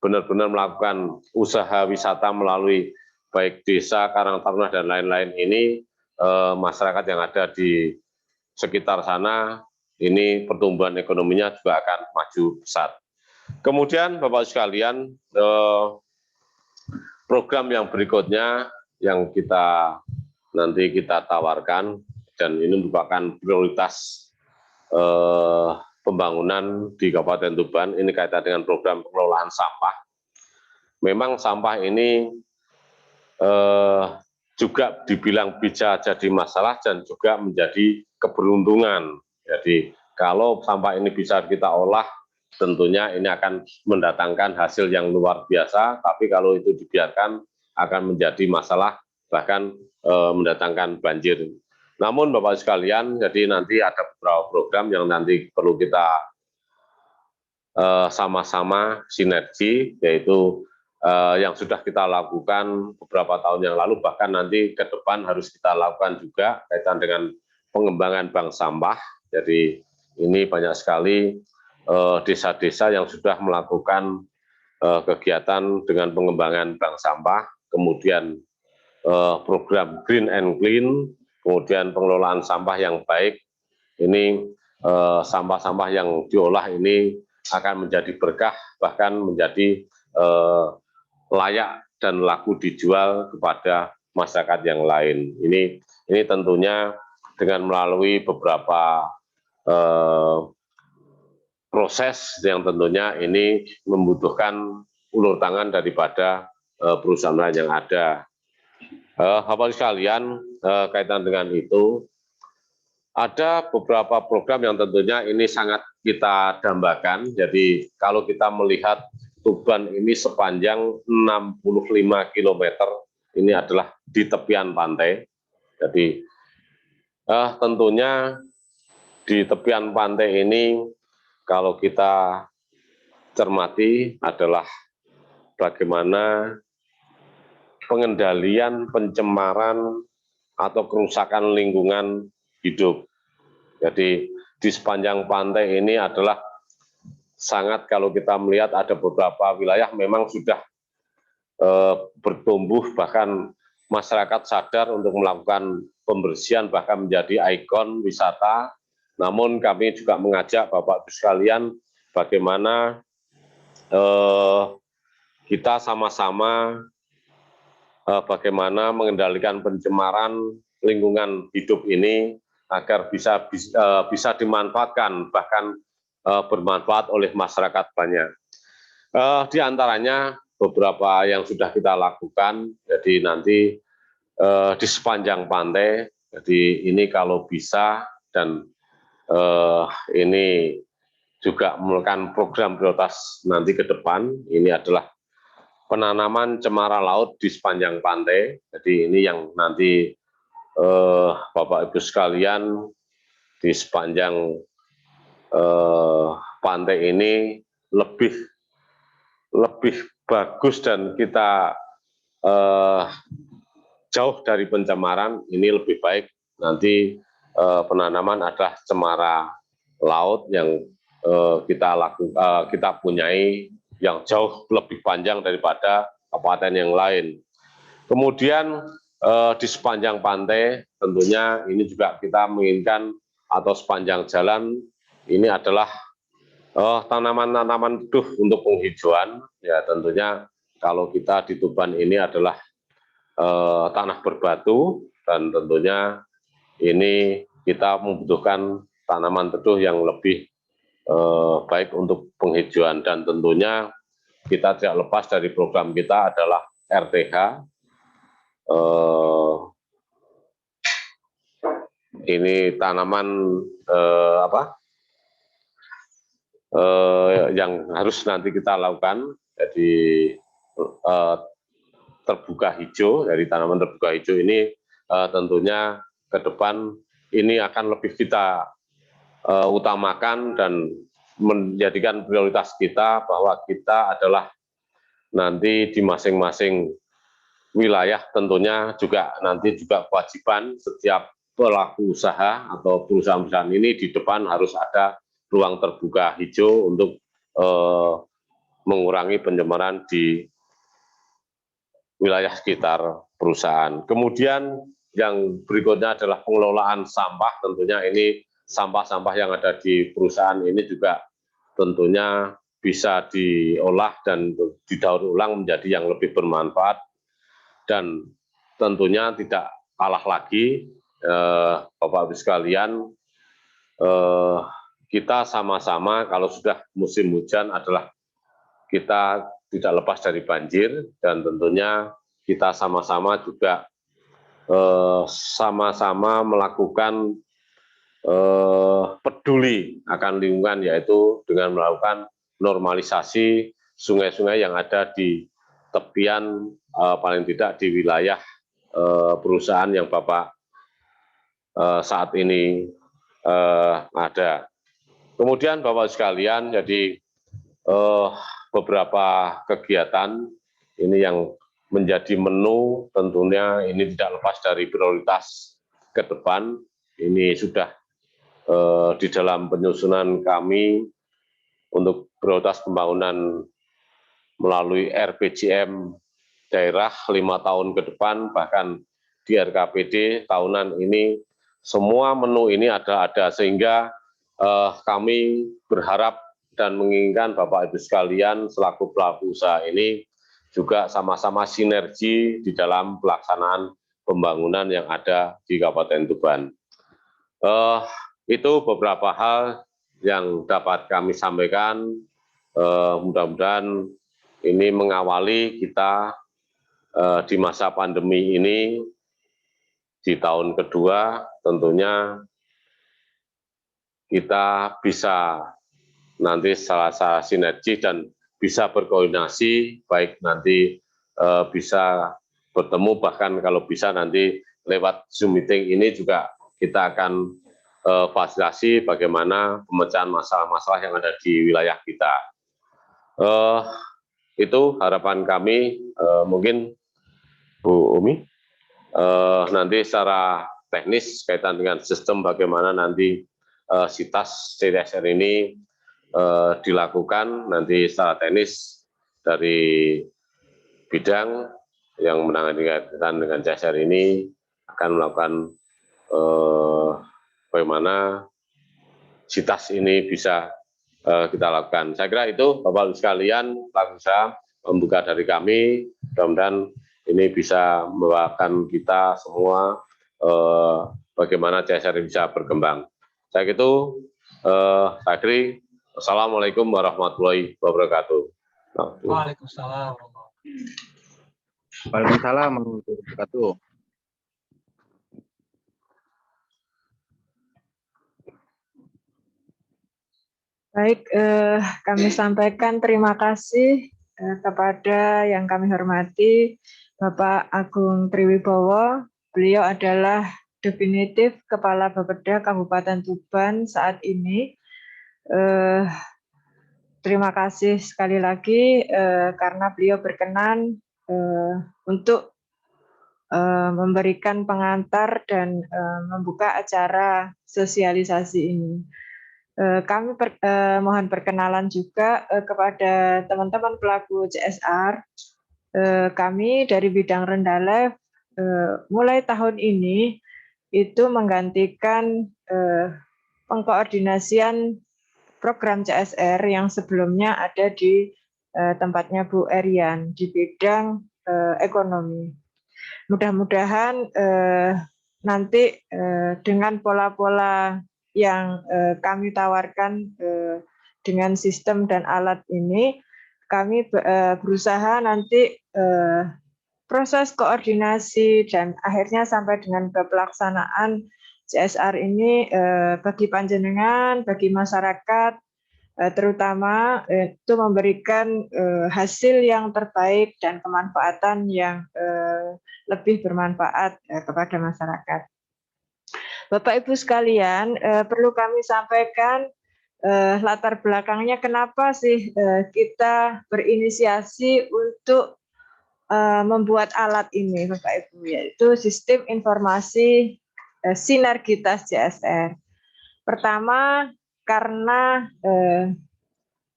benar-benar melakukan usaha wisata melalui baik desa, Karang Taruna, dan lain-lain ini, masyarakat yang ada di sekitar sana, ini pertumbuhan ekonominya juga akan maju besar. Kemudian Bapak sekalian, program yang berikutnya yang nanti kita tawarkan, dan ini merupakan prioritas pembangunan di Kabupaten Tuban, ini kaitan dengan program pengelolaan sampah. Memang sampah ini juga dibilang bisa jadi masalah dan juga menjadi keberuntungan. Jadi kalau sampah ini bisa kita olah, tentunya ini akan mendatangkan hasil yang luar biasa, tapi kalau itu dibiarkan akan menjadi masalah, bahkan mendatangkan banjir. Namun Bapak sekalian, jadi nanti ada beberapa program yang nanti perlu kita sama-sama sinergi, yaitu yang sudah kita lakukan beberapa tahun yang lalu, bahkan nanti ke depan harus kita lakukan juga kaitan dengan pengembangan bank sampah. Jadi ini banyak sekali desa-desa yang sudah melakukan kegiatan dengan pengembangan bank sampah, kemudian program Green and Clean, kemudian pengelolaan sampah yang baik. Ini sampah-sampah yang diolah ini akan menjadi berkah, bahkan menjadi layak dan laku dijual kepada masyarakat yang lain. Ini tentunya dengan melalui beberapa proses yang tentunya ini membutuhkan ulur tangan daripada perusahaan lain yang ada. Bapak sekalian, kaitan dengan itu, ada beberapa program yang tentunya ini sangat kita dambakan. Jadi kalau kita melihat Tuban ini sepanjang 65 km, ini adalah di tepian pantai. Jadi tentunya di tepian pantai ini kalau kita cermati adalah bagaimana pengendalian pencemaran atau kerusakan lingkungan hidup. Jadi di sepanjang pantai ini adalah sangat, kalau kita melihat ada beberapa wilayah memang sudah bertumbuh, bahkan masyarakat sadar untuk melakukan pembersihan, bahkan menjadi ikon wisata. Namun kami juga mengajak Bapak-Ibu sekalian bagaimana kita sama-sama bagaimana mengendalikan pencemaran lingkungan hidup ini agar bisa dimanfaatkan, bahkan bermanfaat oleh masyarakat banyak. Di antaranya beberapa yang sudah kita lakukan, jadi nanti di sepanjang pantai, jadi ini kalau bisa, dan ini juga merupakan program prioritas nanti ke depan. Ini adalah penanaman cemara laut di sepanjang pantai. Jadi ini yang nanti Bapak Ibu sekalian di sepanjang pantai ini lebih bagus dan kita jauh dari pencemaran. Ini lebih baik nanti penanaman adalah cemara laut yang kita punyai yang jauh lebih panjang daripada kabupaten yang lain. Kemudian di sepanjang pantai tentunya ini juga kita menginginkan atau sepanjang jalan ini adalah tanaman-tanaman teduh untuk penghijauan. Ya tentunya kalau kita di Tuban ini adalah tanah berbatu dan tentunya ini kita membutuhkan tanaman teduh yang lebih baik untuk penghijauan, dan tentunya kita tidak lepas dari program kita adalah RTH. Ini tanaman yang harus nanti kita lakukan, jadi terbuka hijau. Dari tanaman terbuka hijau ini tentunya ke depan ini akan lebih kita utamakan dan menjadikan prioritas kita bahwa kita adalah nanti di masing-masing wilayah tentunya juga nanti juga kewajiban setiap pelaku usaha atau perusahaan-perusahaan ini di depan harus ada ruang terbuka hijau untuk mengurangi pencemaran di wilayah sekitar perusahaan. Kemudian yang berikutnya adalah pengelolaan sampah. Tentunya ini sampah-sampah yang ada di perusahaan ini juga tentunya bisa diolah dan didaur ulang menjadi yang lebih bermanfaat, dan tentunya tidak kalah lagi Bapak Ibu sekalian, kita sama-sama kalau sudah musim hujan adalah kita tidak lepas dari banjir, dan tentunya kita sama-sama juga sama-sama melakukan peduli akan lingkungan, yaitu dengan melakukan normalisasi sungai-sungai yang ada di tepian paling tidak di wilayah perusahaan yang Bapak saat ini ada. Kemudian Bapak sekalian, jadi beberapa kegiatan ini yang menjadi menu tentunya ini tidak lepas dari prioritas ke depan. Ini sudah di dalam penyusunan kami untuk prioritas pembangunan melalui RPJM daerah 5 tahun ke depan, bahkan di RKPD tahunan ini semua menu ini ada sehingga kami berharap dan menginginkan Bapak Ibu sekalian selaku pelaku usaha ini juga sama-sama sinergi di dalam pelaksanaan pembangunan yang ada di Kabupaten Tuban. Itu beberapa hal yang dapat kami sampaikan. Mudah-mudahan ini mengawali kita di masa pandemi ini di tahun kedua. Tentunya kita bisa nanti salah sinergi dan bisa berkoordinasi, baik nanti bisa bertemu, bahkan kalau bisa nanti lewat Zoom meeting ini juga kita akan fasilitasi bagaimana pemecahan masalah-masalah yang ada di wilayah kita. Itu harapan kami. Mungkin Bu Umi nanti secara teknis kaitan dengan sistem bagaimana nanti sitas CTSR ini dilakukan nanti secara teknis dari bidang yang menangani kaitan dengan CSR ini akan melakukan bagaimana sitas ini bisa kita lakukan. Saya kira itu Bapak-Ibu sekalian, pelaku usaha membuka dari kami, mudah-mudahan ini bisa membawakan kita semua bagaimana CSR bisa berkembang. Saya gitu, saya akhiri. Assalamualaikum warahmatullahi wabarakatuh. Waalaikumsalam. Waalaikumsalam warahmatullahi wabarakatuh. Baik, kami sampaikan terima kasih kepada yang kami hormati Bapak Agung Triwibowo. Beliau adalah definitif Kepala Bapeda Kabupaten Tuban saat ini. Terima kasih sekali lagi karena beliau berkenan untuk memberikan pengantar dan membuka acara sosialisasi ini. Kami mohon perkenalan juga kepada teman-teman pelaku CSR. Kami dari bidang Rendalef mulai tahun ini itu menggantikan pengkoordinasian program CSR yang sebelumnya ada di tempatnya Bu Erian di bidang ekonomi. Mudah-mudahan nanti dengan pola-pola yang kami tawarkan dengan sistem dan alat ini, kami berusaha nanti proses koordinasi dan akhirnya sampai dengan pelaksanaan CSR ini bagi panjenengan, bagi masyarakat, terutama itu memberikan hasil yang terbaik dan kemanfaatan yang lebih bermanfaat kepada masyarakat. Bapak Ibu sekalian, perlu kami sampaikan latar belakangnya kenapa sih kita berinisiasi untuk membuat alat ini, Bapak Ibu, yaitu sistem informasi sinergitas CSR. Pertama, karena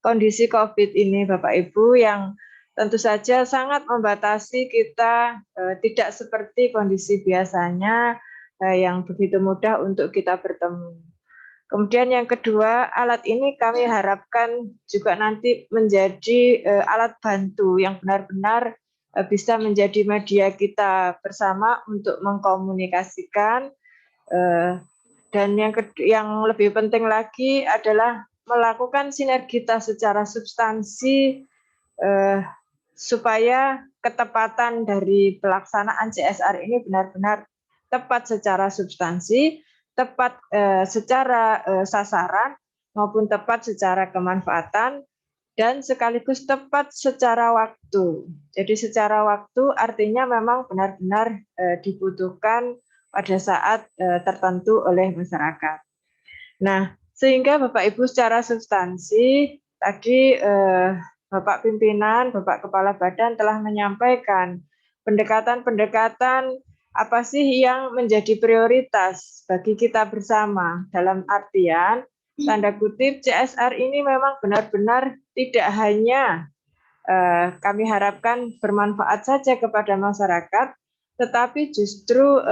kondisi COVID ini, Bapak Ibu, yang tentu saja sangat membatasi kita tidak seperti kondisi biasanya yang begitu mudah untuk kita bertemu. Kemudian yang kedua, alat ini kami harapkan juga nanti menjadi alat bantu yang benar-benar bisa menjadi media kita bersama untuk mengkomunikasikan. Dan yang lebih penting lagi adalah melakukan sinergitas secara substansi supaya ketepatan dari pelaksanaan CSR ini benar-benar tepat secara substansi, tepat secara sasaran, maupun tepat secara kemanfaatan, dan sekaligus tepat secara waktu. Jadi secara waktu artinya memang benar-benar dibutuhkan pada saat tertentu oleh masyarakat. Nah, sehingga Bapak Ibu secara substansi, tadi Bapak Pimpinan, Bapak Kepala Badan telah menyampaikan pendekatan-pendekatan apa sih yang menjadi prioritas bagi kita bersama, dalam artian tanda kutip CSR ini memang benar-benar tidak hanya kami harapkan bermanfaat saja kepada masyarakat, tetapi justru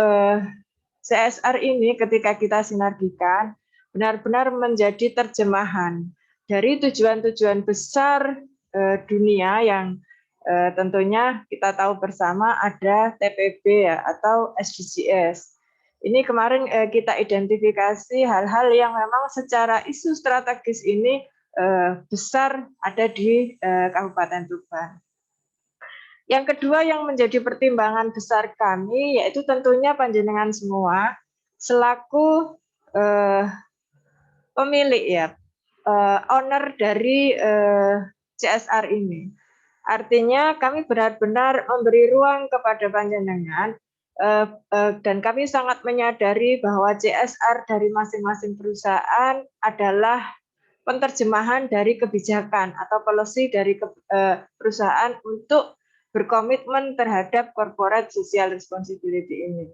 CSR ini ketika kita sinergikan benar-benar menjadi terjemahan dari tujuan-tujuan besar dunia yang tentunya kita tahu bersama ada TPP ya, atau SDGs. Ini kemarin kita identifikasi hal-hal yang memang secara isu strategis ini besar ada di Kabupaten Tuban. Yang kedua yang menjadi pertimbangan besar kami yaitu tentunya panjenengan semua selaku pemilik ya, owner dari CSR ini. Artinya kami benar-benar memberi ruang kepada panjenengan dan kami sangat menyadari bahwa CSR dari masing-masing perusahaan adalah penerjemahan dari kebijakan atau policy dari perusahaan untuk berkomitmen terhadap corporate social responsibility ini.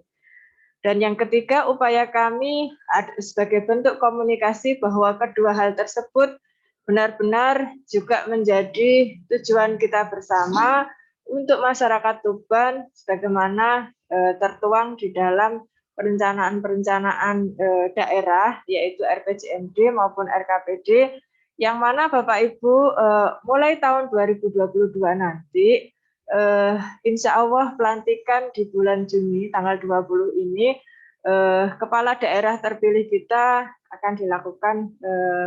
Dan yang ketiga, upaya kami sebagai bentuk komunikasi bahwa kedua hal tersebut benar-benar juga menjadi tujuan kita bersama untuk masyarakat Tuban sebagaimana tertuang di dalam perencanaan-perencanaan daerah yaitu RPJMD maupun RKPD yang mana Bapak Ibu mulai tahun 2022 nanti insya Allah pelantikan di bulan Juni tanggal 20 ini kepala daerah terpilih kita akan dilakukan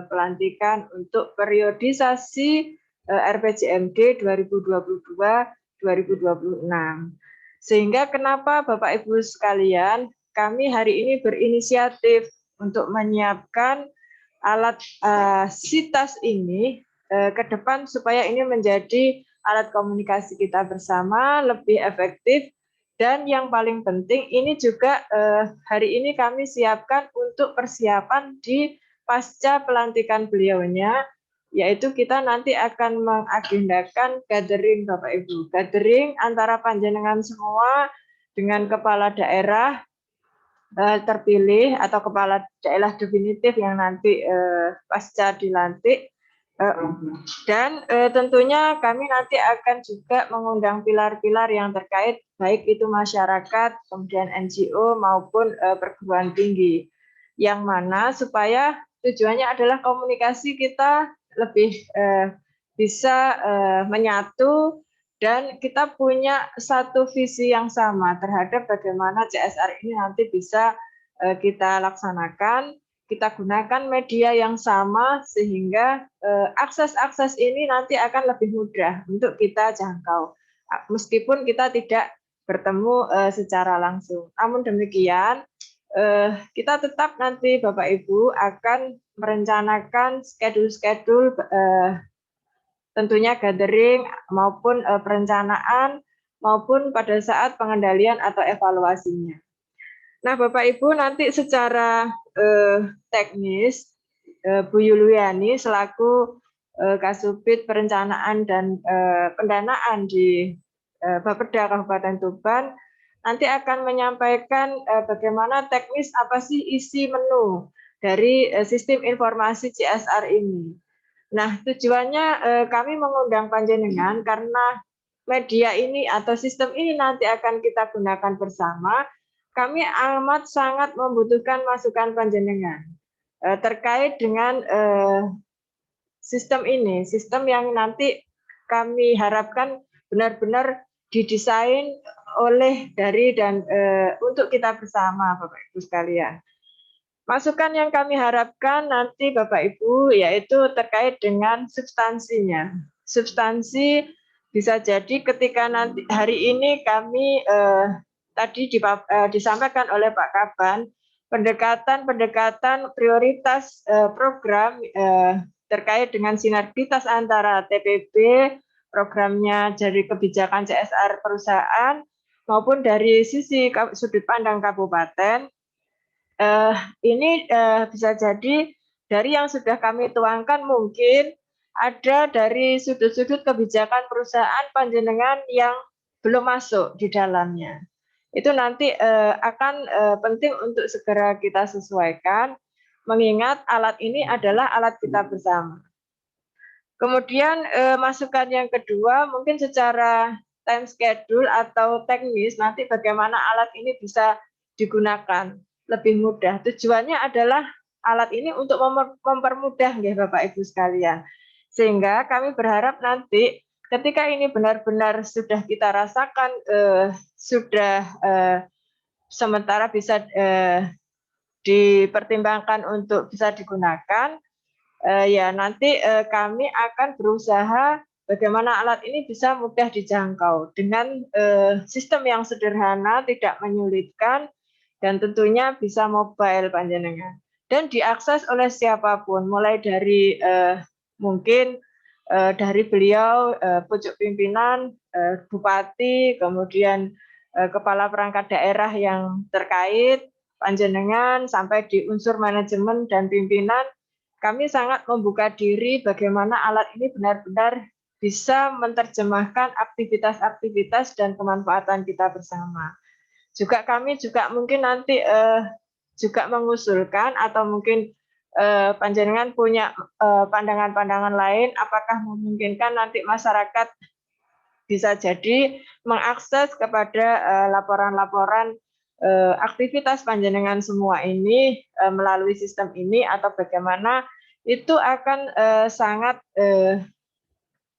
pelantikan untuk periodisasi RPJMD 2022-2026. Sehingga kenapa Bapak Ibu sekalian, kami hari ini berinisiatif untuk menyiapkan alat SITAS ini ke depan supaya ini menjadi alat komunikasi kita bersama lebih efektif. Dan yang paling penting ini juga hari ini kami siapkan untuk persiapan di pasca pelantikan beliaunya, yaitu kita nanti akan mengagendakan gathering Bapak Ibu, gathering antara panjenengan semua dengan kepala daerah terpilih atau kepala daerah definitif yang nanti pasca dilantik. Dan tentunya kami nanti akan juga mengundang pilar-pilar yang terkait, baik itu masyarakat, kemudian NGO maupun perguruan tinggi, yang mana supaya tujuannya adalah komunikasi kita lebih bisa menyatu dan kita punya satu visi yang sama terhadap bagaimana CSR ini nanti bisa kita laksanakan. Kita gunakan media yang sama sehingga akses-akses ini nanti akan lebih mudah untuk kita jangkau. Meskipun kita tidak bertemu secara langsung. Namun demikian, kita tetap nanti Bapak Ibu akan merencanakan schedule-schedule tentunya gathering maupun perencanaan maupun pada saat pengendalian atau evaluasinya. Nah, Bapak Ibu nanti secara teknis Bu Yuliani selaku Kasubit Perencanaan dan Pendanaan di Bapeda Kabupaten Tuban nanti akan menyampaikan bagaimana teknis apa sih isi menu dari sistem informasi CSR ini. Nah, tujuannya kami mengundang panjenengan karena media ini atau sistem ini nanti akan kita gunakan bersama. Kami amat sangat membutuhkan masukan panjenengan terkait dengan sistem ini, sistem yang nanti kami harapkan benar-benar didesain oleh dari dan untuk kita bersama, Bapak Ibu sekalian. Masukan yang kami harapkan nanti Bapak Ibu yaitu terkait dengan substansinya. Substansi bisa jadi ketika nanti hari ini kami tadi disampaikan oleh Pak Kaban, pendekatan prioritas program terkait dengan sinergitas antara TPB, programnya dari kebijakan CSR perusahaan, maupun dari sisi sudut pandang kabupaten. Ini bisa jadi dari yang sudah kami tuangkan mungkin ada dari sudut-sudut kebijakan perusahaan panjenengan yang belum masuk di dalamnya. Itu nanti akan penting untuk segera kita sesuaikan, mengingat alat ini adalah alat kita bersama. Kemudian masukan yang kedua, mungkin secara time schedule atau teknis, nanti bagaimana alat ini bisa digunakan lebih mudah. Tujuannya adalah alat ini untuk mempermudah Bapak Ibu sekalian. Sehingga kami berharap nanti ketika ini benar-benar sudah kita rasakan sudah sementara bisa dipertimbangkan untuk bisa digunakan, ya nanti kami akan berusaha bagaimana alat ini bisa mudah dijangkau dengan sistem yang sederhana, tidak menyulitkan, dan tentunya bisa mobile panjenengan dan diakses oleh siapapun, mulai dari mungkin dari beliau pucuk pimpinan, bupati, kemudian kepala perangkat daerah yang terkait, panjenengan sampai di unsur manajemen dan pimpinan. Kami sangat membuka diri bagaimana alat ini benar-benar bisa menerjemahkan aktivitas-aktivitas dan kemanfaatan kita bersama. Juga kami juga mungkin nanti juga mengusulkan atau mungkin panjenengan punya pandangan-pandangan lain, apakah memungkinkan nanti masyarakat bisa jadi mengakses kepada laporan-laporan aktivitas panjenengan semua ini melalui sistem ini atau bagaimana, itu akan sangat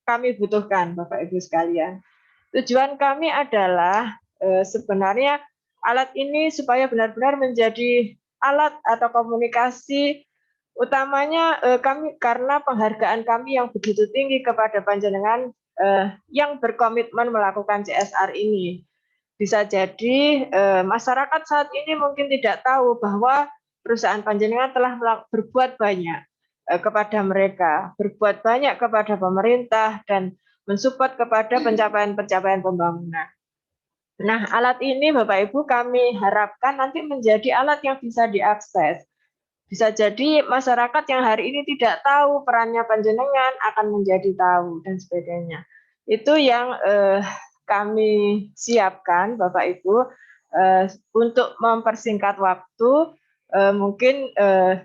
kami butuhkan Bapak Ibu sekalian. Tujuan kami adalah sebenarnya alat ini supaya benar-benar menjadi alat atau komunikasi utamanya kami karena penghargaan kami yang begitu tinggi kepada panjenengan yang berkomitmen melakukan CSR ini. Bisa jadi masyarakat saat ini mungkin tidak tahu bahwa perusahaan panjenengan telah berbuat banyak kepada mereka, berbuat banyak kepada pemerintah, dan mensupport kepada pencapaian-pencapaian pembangunan. Nah, alat ini Bapak Ibu kami harapkan nanti menjadi alat yang bisa diakses. Bisa jadi masyarakat yang hari ini tidak tahu perannya panjenengan akan menjadi tahu dan sebagainya. Itu yang kami siapkan Bapak Ibu untuk mempersingkat waktu. Mungkin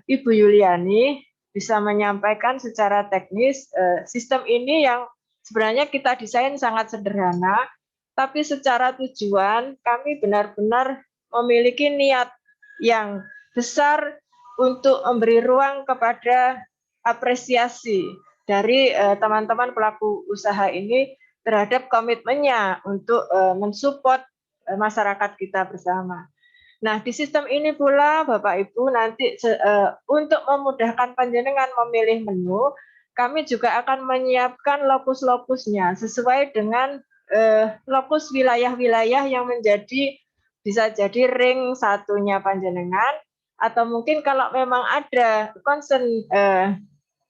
Ibu Yuliani bisa menyampaikan secara teknis sistem ini yang sebenarnya kita desain sangat sederhana, tapi secara tujuan kami benar-benar memiliki niat yang besar untuk memberi ruang kepada apresiasi dari teman-teman pelaku usaha ini terhadap komitmennya untuk mensupport masyarakat kita bersama. Nah, di sistem ini pula Bapak Ibu nanti untuk memudahkan panjenengan memilih menu, kami juga akan menyiapkan lokus-lokusnya sesuai dengan lokus wilayah-wilayah yang menjadi bisa jadi ring satunya panjenengan, atau mungkin kalau memang ada concern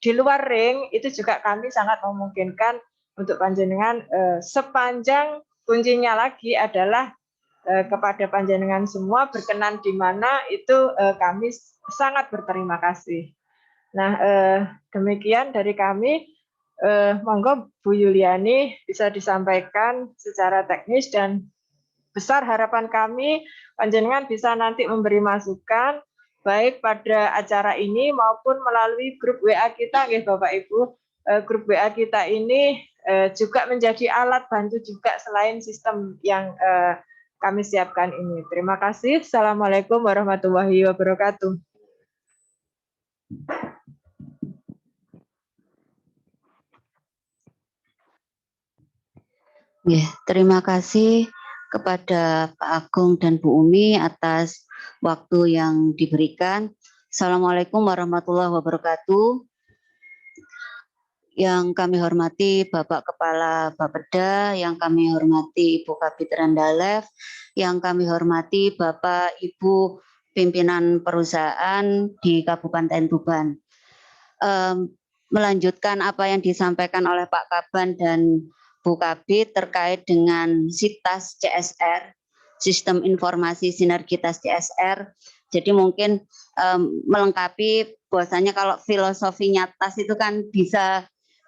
di luar ring, itu juga kami sangat memungkinkan untuk panjenengan sepanjang kuncinya lagi adalah kepada panjenengan semua berkenan di mana itu kami sangat berterima kasih. Nah, demikian dari kami. Monggo Bu Yuliani bisa disampaikan secara teknis, dan besar harapan kami panjenengan bisa nanti memberi masukan baik pada acara ini maupun melalui grup WA kita, nggih Bapak Ibu. Grup WA kita ini juga menjadi alat bantu juga selain sistem yang kami siapkan ini. Terima kasih. Assalamualaikum warahmatullahi wabarakatuh. Ya, terima kasih kepada Pak Agung dan Bu Umi atas waktu yang diberikan. Assalamualaikum warahmatullahi wabarakatuh. Yang kami hormati Bapak Kepala Bapeda, yang kami hormati Ibu Kabid Rendalev, yang kami hormati Bapak Ibu pimpinan perusahaan di Kabupaten Tuban. Melanjutkan apa yang disampaikan oleh Pak Kaban dan Bu Kabid terkait dengan SITAS CSR, Sistem Informasi Sinergitas CSR. Jadi mungkin melengkapi bahwasanya kalau filosofinya TAS itu kan bisa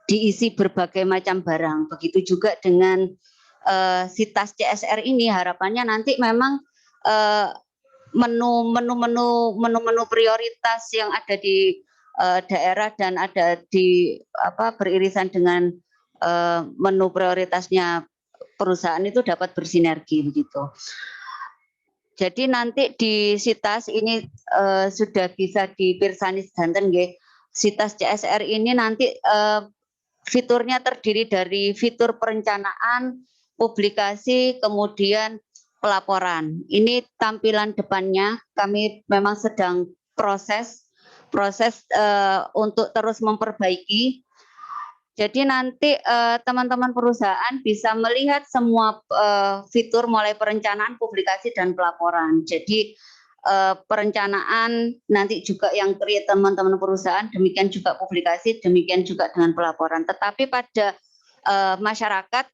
diisi berbagai macam barang. Begitu juga dengan SITAS CSR ini harapannya nanti memang menu-menu prioritas yang ada di daerah dan ada di beririsan dengan menu prioritasnya perusahaan itu dapat bersinergi begitu. Jadi nanti di SITAS ini sudah bisa dipirsani sedanten nggih. SITAS CSR ini nanti fiturnya terdiri dari fitur perencanaan, publikasi, kemudian pelaporan. Ini tampilan depannya. Kami memang sedang proses untuk terus memperbaiki. Jadi nanti teman-teman perusahaan bisa melihat semua fitur mulai perencanaan, publikasi, dan pelaporan. Jadi perencanaan nanti juga yang create teman-teman perusahaan, demikian juga publikasi, demikian juga dengan pelaporan. Tetapi pada masyarakat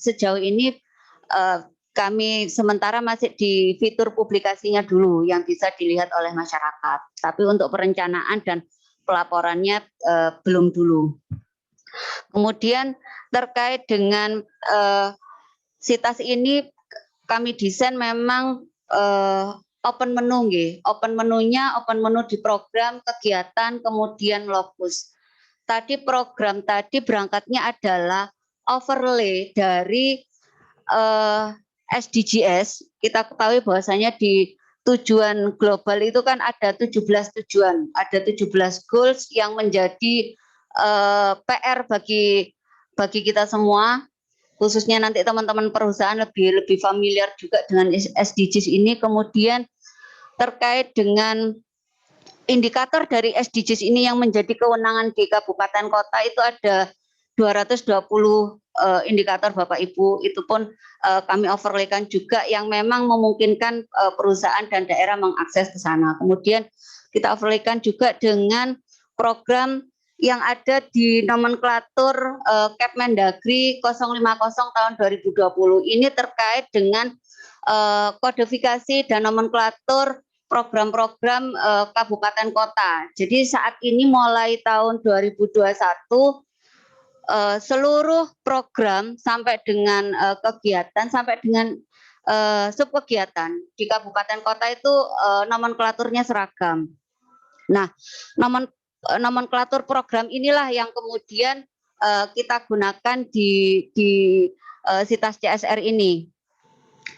sejauh ini kami sementara masih di fitur publikasinya dulu yang bisa dilihat oleh masyarakat. Tapi untuk perencanaan dan pelaporannya belum dulu. Kemudian terkait dengan SITAS ini kami desain memang open menu nggih. Open menunya open menu di program, kegiatan, kemudian lokus. Tadi program tadi berangkatnya adalah overlay dari SDGs. Kita ketahui bahwasanya di tujuan global itu kan ada 17 tujuan, ada 17 goals yang menjadi PR bagi kita semua, khususnya nanti teman-teman perusahaan lebih familiar juga dengan SDGs ini. Kemudian terkait dengan indikator dari SDGs ini yang menjadi kewenangan di kabupaten kota itu ada 220 indikator Bapak Ibu itu pun kami overlaykan juga yang memang memungkinkan perusahaan dan daerah mengakses ke sana. Kemudian kita overlaykan juga dengan program yang ada di nomenklatur Kepmendagri 050 tahun 2020. Ini terkait dengan kodifikasi dan nomenklatur program-program kabupaten kota. Jadi saat ini mulai tahun 2021 seluruh program sampai dengan kegiatan sampai dengan subkegiatan di kabupaten kota itu nomenklaturnya seragam. Nah, nomenklatur program inilah yang kemudian kita gunakan di Sitas CSR ini.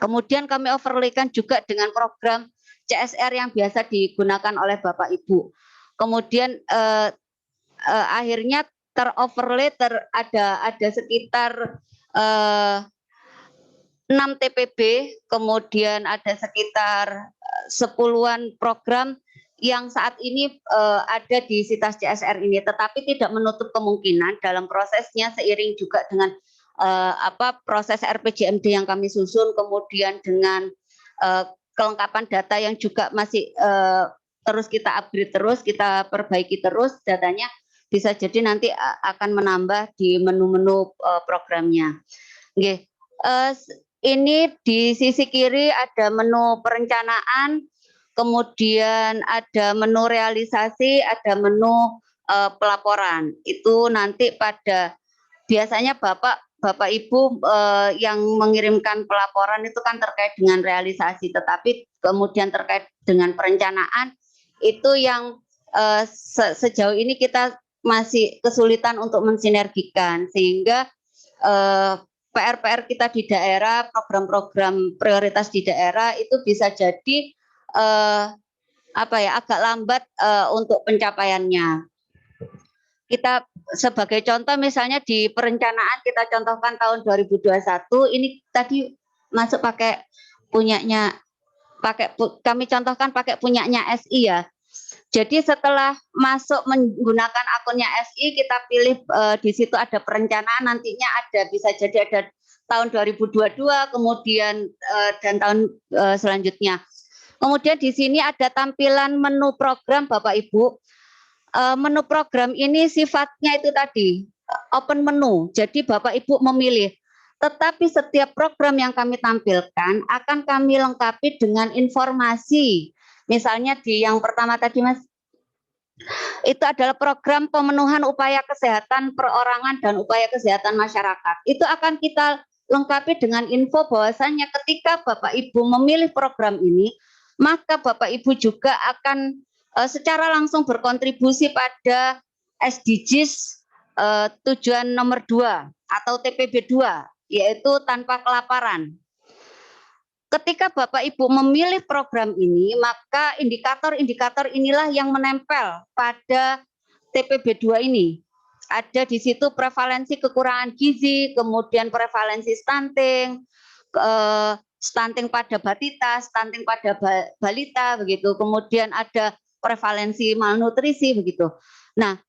Kemudian kami overlaykan juga dengan program CSR yang biasa digunakan oleh Bapak Ibu. Kemudian akhirnya teroverlay ada sekitar 6 TPB, kemudian ada sekitar 10-an program yang saat ini ada di Sitas CSR ini, tetapi tidak menutup kemungkinan dalam prosesnya seiring juga dengan proses RPJMD yang kami susun, kemudian dengan kelengkapan data yang juga masih terus kita upgrade terus, kita perbaiki terus datanya, bisa jadi nanti akan menambah di menu-menu programnya. Oke. Ini di sisi kiri ada menu perencanaan, kemudian ada menu realisasi, ada menu pelaporan. Itu nanti biasanya Bapak Ibu yang mengirimkan pelaporan itu kan terkait dengan realisasi, tetapi kemudian terkait dengan perencanaan itu yang sejauh ini kita masih kesulitan untuk mensinergikan, sehingga PR-PR kita di daerah, program-program prioritas di daerah itu bisa jadi agak lambat untuk pencapaiannya. Kita sebagai contoh misalnya di perencanaan kita contohkan tahun 2021 ini tadi masuk kami contohkan pakai punyanya SI ya. Jadi setelah masuk menggunakan akunnya SI kita pilih di situ ada perencanaan, nantinya bisa jadi ada tahun 2022 kemudian dan tahun selanjutnya. Kemudian di sini ada tampilan menu program Bapak Ibu. Menu program ini sifatnya itu tadi open menu, jadi Bapak Ibu memilih. Tetapi setiap program yang kami tampilkan akan kami lengkapi dengan informasi. Misalnya di yang pertama tadi Mas, itu adalah program pemenuhan upaya kesehatan perorangan dan upaya kesehatan masyarakat. Itu akan kita lengkapi dengan info bahwasannya ketika Bapak Ibu memilih program ini, maka Bapak Ibu juga akan secara langsung berkontribusi pada SDGs tujuan nomor 2 atau TPB 2, yaitu tanpa kelaparan. Ketika Bapak Ibu memilih program ini, maka indikator-indikator inilah yang menempel pada TPB 2 ini. Ada di situ prevalensi kekurangan gizi, kemudian prevalensi stunting, stunting pada batita, stunting pada balita, begitu. Kemudian ada prevalensi malnutrisi, begitu. Nah,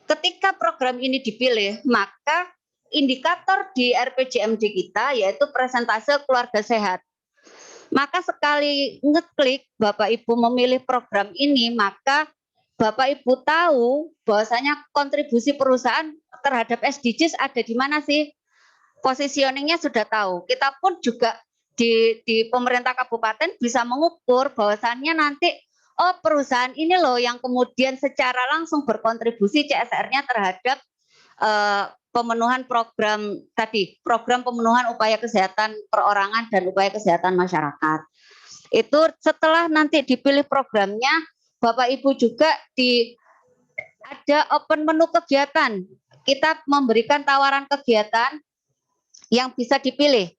ketika program ini dipilih, maka indikator di RPJMD kita yaitu persentase keluarga sehat. Maka sekali ngeklik Bapak Ibu memilih program ini, maka Bapak Ibu tahu bahwasanya kontribusi perusahaan terhadap SDGs ada di mana sih? Positioningnya sudah tahu. Kita pun juga di pemerintah kabupaten bisa mengukur bahwasannya nanti perusahaan ini loh yang kemudian secara langsung berkontribusi CSR-nya terhadap pemenuhan program tadi, program pemenuhan upaya kesehatan perorangan dan upaya kesehatan masyarakat. Itu setelah nanti dipilih programnya, Bapak Ibu juga ada open menu kegiatan. Kita memberikan tawaran kegiatan yang bisa dipilih.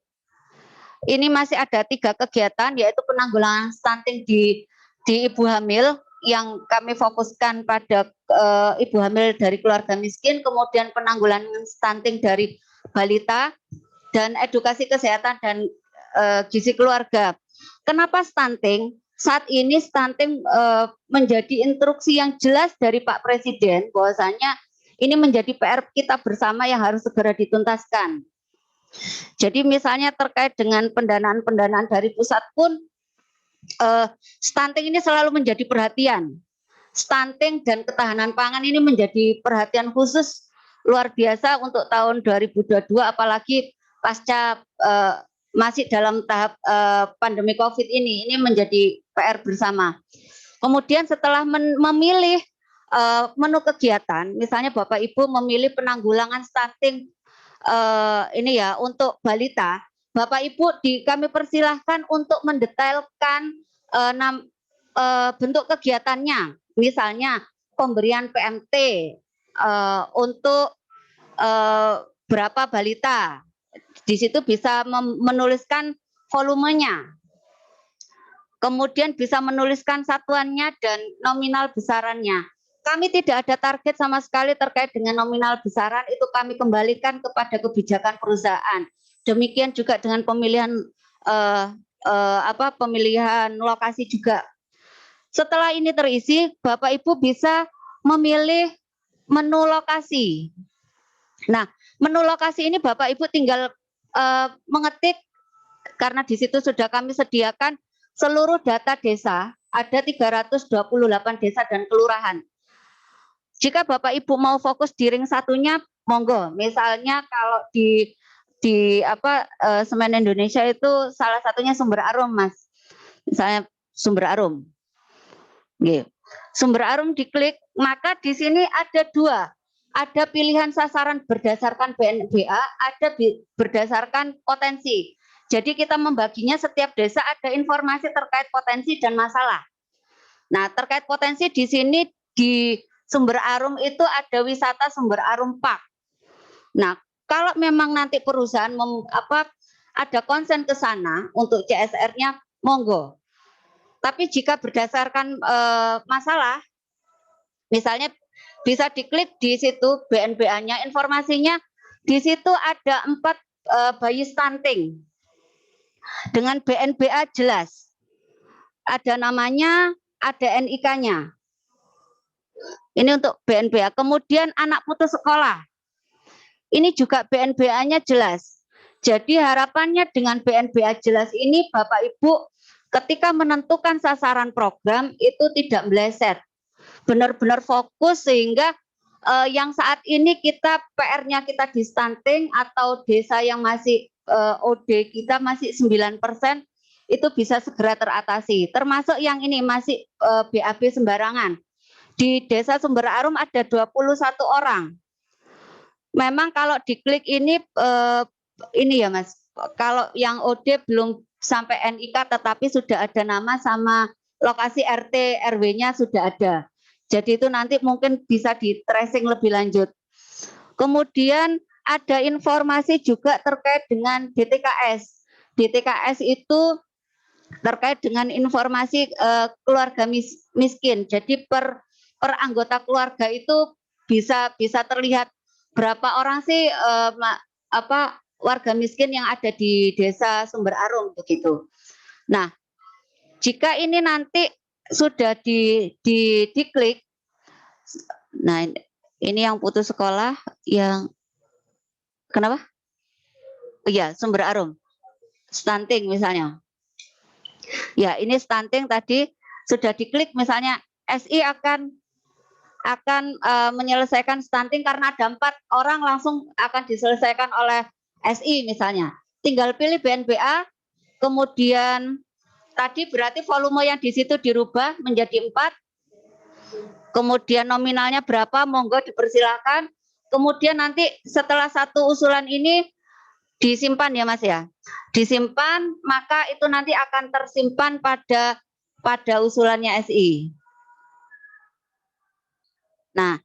Ini masih ada 3 kegiatan, yaitu penanggulangan stunting di ibu hamil yang kami fokuskan pada ibu hamil dari keluarga miskin, kemudian penanggulangan stunting dari balita, dan edukasi kesehatan dan gizi keluarga. Kenapa stunting? Saat ini stunting menjadi instruksi yang jelas dari Pak Presiden bahwasanya ini menjadi PR kita bersama yang harus segera dituntaskan. Jadi misalnya terkait dengan pendanaan-pendanaan dari pusat pun, stunting ini selalu menjadi perhatian. Stunting dan ketahanan pangan ini menjadi perhatian khusus luar biasa untuk tahun 2022, apalagi pasca masih dalam tahap pandemi COVID ini menjadi PR bersama. Kemudian setelah memilih menu kegiatan, misalnya Bapak Ibu memilih penanggulangan stunting ini ya untuk balita, Bapak Ibu kami persilahkan untuk mendetailkan bentuk kegiatannya, misalnya pemberian PMT untuk berapa balita, di situ bisa menuliskan volumenya, kemudian bisa menuliskan satuannya dan nominal besarannya. Kami tidak ada target sama sekali terkait dengan nominal besaran, itu kami kembalikan kepada kebijakan perusahaan. Demikian juga dengan pemilihan pemilihan lokasi juga. Setelah ini terisi, Bapak Ibu bisa memilih menu lokasi. Nah, menu lokasi ini Bapak Ibu tinggal mengetik, karena di situ sudah kami sediakan seluruh data desa, ada 328 desa dan kelurahan. Jika Bapak Ibu mau fokus di ring satunya, monggo. Misalnya kalau di Semen Indonesia itu salah satunya Sumber Arum, Mas. Misalnya Sumber Arum. Sumber Arum diklik, maka di sini ada dua. Ada pilihan sasaran berdasarkan BNBA, ada berdasarkan potensi. Jadi kita membaginya, setiap desa ada informasi terkait potensi dan masalah. Nah, terkait potensi di sini di Sumber Arum itu ada wisata Sumber Arum Park. Nah, kalau memang nanti perusahaan ada konsen ke sana untuk CSR-nya, monggo. Tapi jika berdasarkan masalah, misalnya bisa diklik di situ BNBA-nya, informasinya di situ ada 4 bayi stunting dengan BNBA jelas. Ada namanya, ada NIK-nya. Ini untuk BNBA. Kemudian anak putus sekolah. Ini juga BNBA-nya jelas. Jadi harapannya dengan BNBA jelas ini, Bapak Ibu ketika menentukan sasaran program itu tidak meleset. Benar-benar fokus sehingga yang saat ini PR-nya kita di stunting atau desa yang masih OD kita masih 9%, itu bisa segera teratasi. Termasuk yang ini masih BAB sembarangan. Di Desa Sumber Arum ada 21 orang. Memang kalau diklik ini ya Mas, kalau yang OD belum sampai NIK tetapi sudah ada nama sama lokasi RT RW-nya sudah ada. Jadi itu nanti mungkin bisa di tracing lebih lanjut. Kemudian ada informasi juga terkait dengan DTKS. DTKS itu terkait dengan informasi keluarga miskin. Jadi per anggota keluarga itu bisa terlihat berapa orang sih warga miskin yang ada di Desa Sumber Arum begitu. Nah, jika ini nanti sudah diklik, nah ini yang putus sekolah, yang kenapa? Iya, Sumber Arum, stunting misalnya. Ya, ini stunting tadi sudah diklik, misalnya SI akan menyelesaikan stunting karena ada 4 orang langsung akan diselesaikan oleh SI misalnya. Tinggal pilih BNBA, kemudian tadi berarti volume yang di situ dirubah menjadi 4, kemudian nominalnya berapa, monggo dipersilakan. Kemudian nanti setelah satu usulan ini disimpan ya Mas ya, disimpan, maka itu nanti akan tersimpan pada usulannya SI. Nah,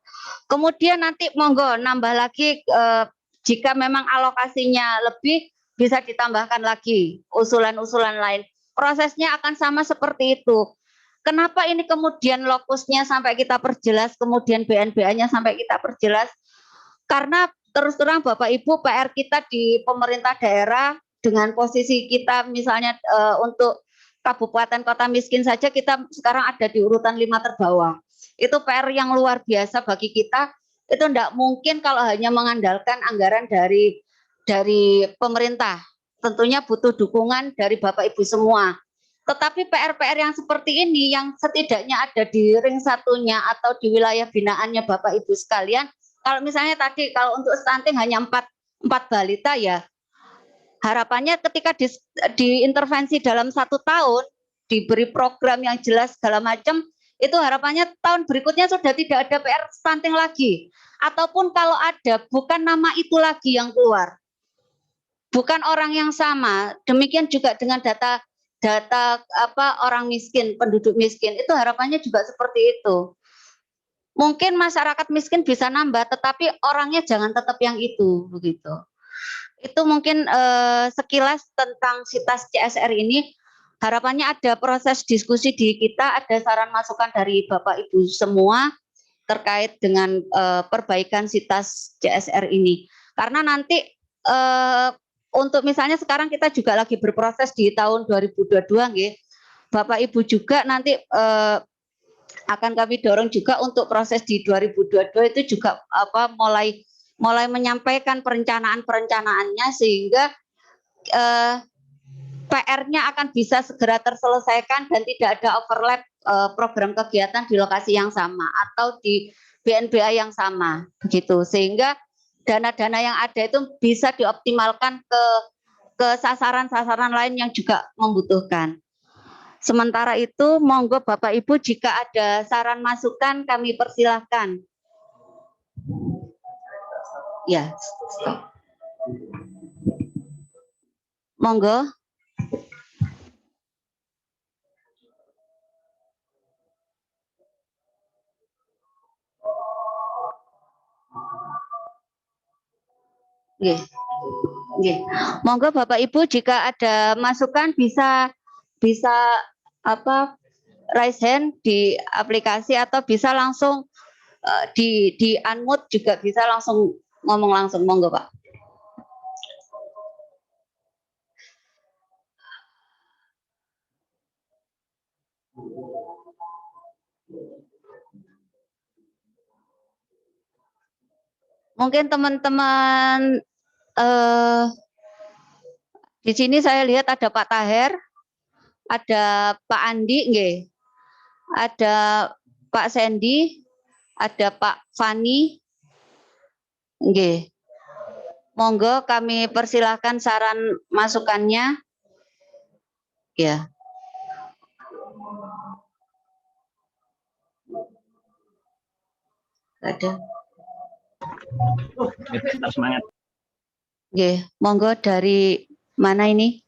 kemudian nanti monggo nambah lagi jika memang alokasinya lebih bisa ditambahkan lagi usulan-usulan lain. Prosesnya akan sama seperti itu. Kenapa ini kemudian lokusnya sampai kita perjelas, kemudian BNBA-nya sampai kita perjelas? Karena terus terang Bapak Ibu, PR kita di pemerintah daerah dengan posisi kita misalnya untuk kabupaten kota miskin saja kita sekarang ada di urutan 5 terbawah. Itu PR yang luar biasa bagi kita Itu tidak mungkin kalau hanya mengandalkan anggaran dari pemerintah. Tentunya butuh dukungan dari Bapak Ibu semua. Tetapi PR-PR yang seperti ini yang setidaknya ada di ring satunya atau di wilayah binaannya Bapak Ibu sekalian, kalau misalnya tadi kalau untuk stunting hanya 4 balita ya, harapannya ketika diintervensi dalam 1 tahun, diberi program yang jelas segala macam, itu harapannya tahun berikutnya sudah tidak ada PR stunting lagi. Ataupun kalau ada, bukan nama itu lagi yang keluar. Bukan orang yang sama. Demikian juga dengan data orang miskin, penduduk miskin, itu harapannya juga seperti itu. Mungkin masyarakat miskin bisa nambah, tetapi orangnya jangan tetap yang itu, begitu. Itu mungkin sekilas tentang SITAS CSR ini. Harapannya ada proses diskusi di kita, ada saran masukan dari Bapak Ibu semua terkait dengan perbaikan SITAS CSR ini. Karena nanti untuk misalnya sekarang kita juga lagi berproses di tahun 2022, nggih. Bapak Ibu juga nanti akan kami dorong juga untuk proses di 2022 itu juga mulai menyampaikan perencanaannya sehingga PR-nya akan bisa segera terselesaikan dan tidak ada overlap program kegiatan di lokasi yang sama atau di BNBA yang sama, begitu. Sehingga dana-dana yang ada itu bisa dioptimalkan ke sasaran-sasaran lain yang juga membutuhkan. Sementara itu, monggo Bapak Ibu jika ada saran masukan kami persilahkan. Ya, monggo. Nggih. Nggih. Monggo Bapak Ibu jika ada masukan bisa raise hand di aplikasi atau bisa langsung di unmute juga bisa langsung ngomong langsung, monggo Pak. Mungkin teman-teman di sini saya lihat ada Pak Taher, ada Pak Andi, nggih. Ada Pak Sandy, ada Pak Fani, nggih. Monggo kami persilahkan saran masukannya. Ya. Ada. Tetap semangat. Nggih, monggo dari mana ini?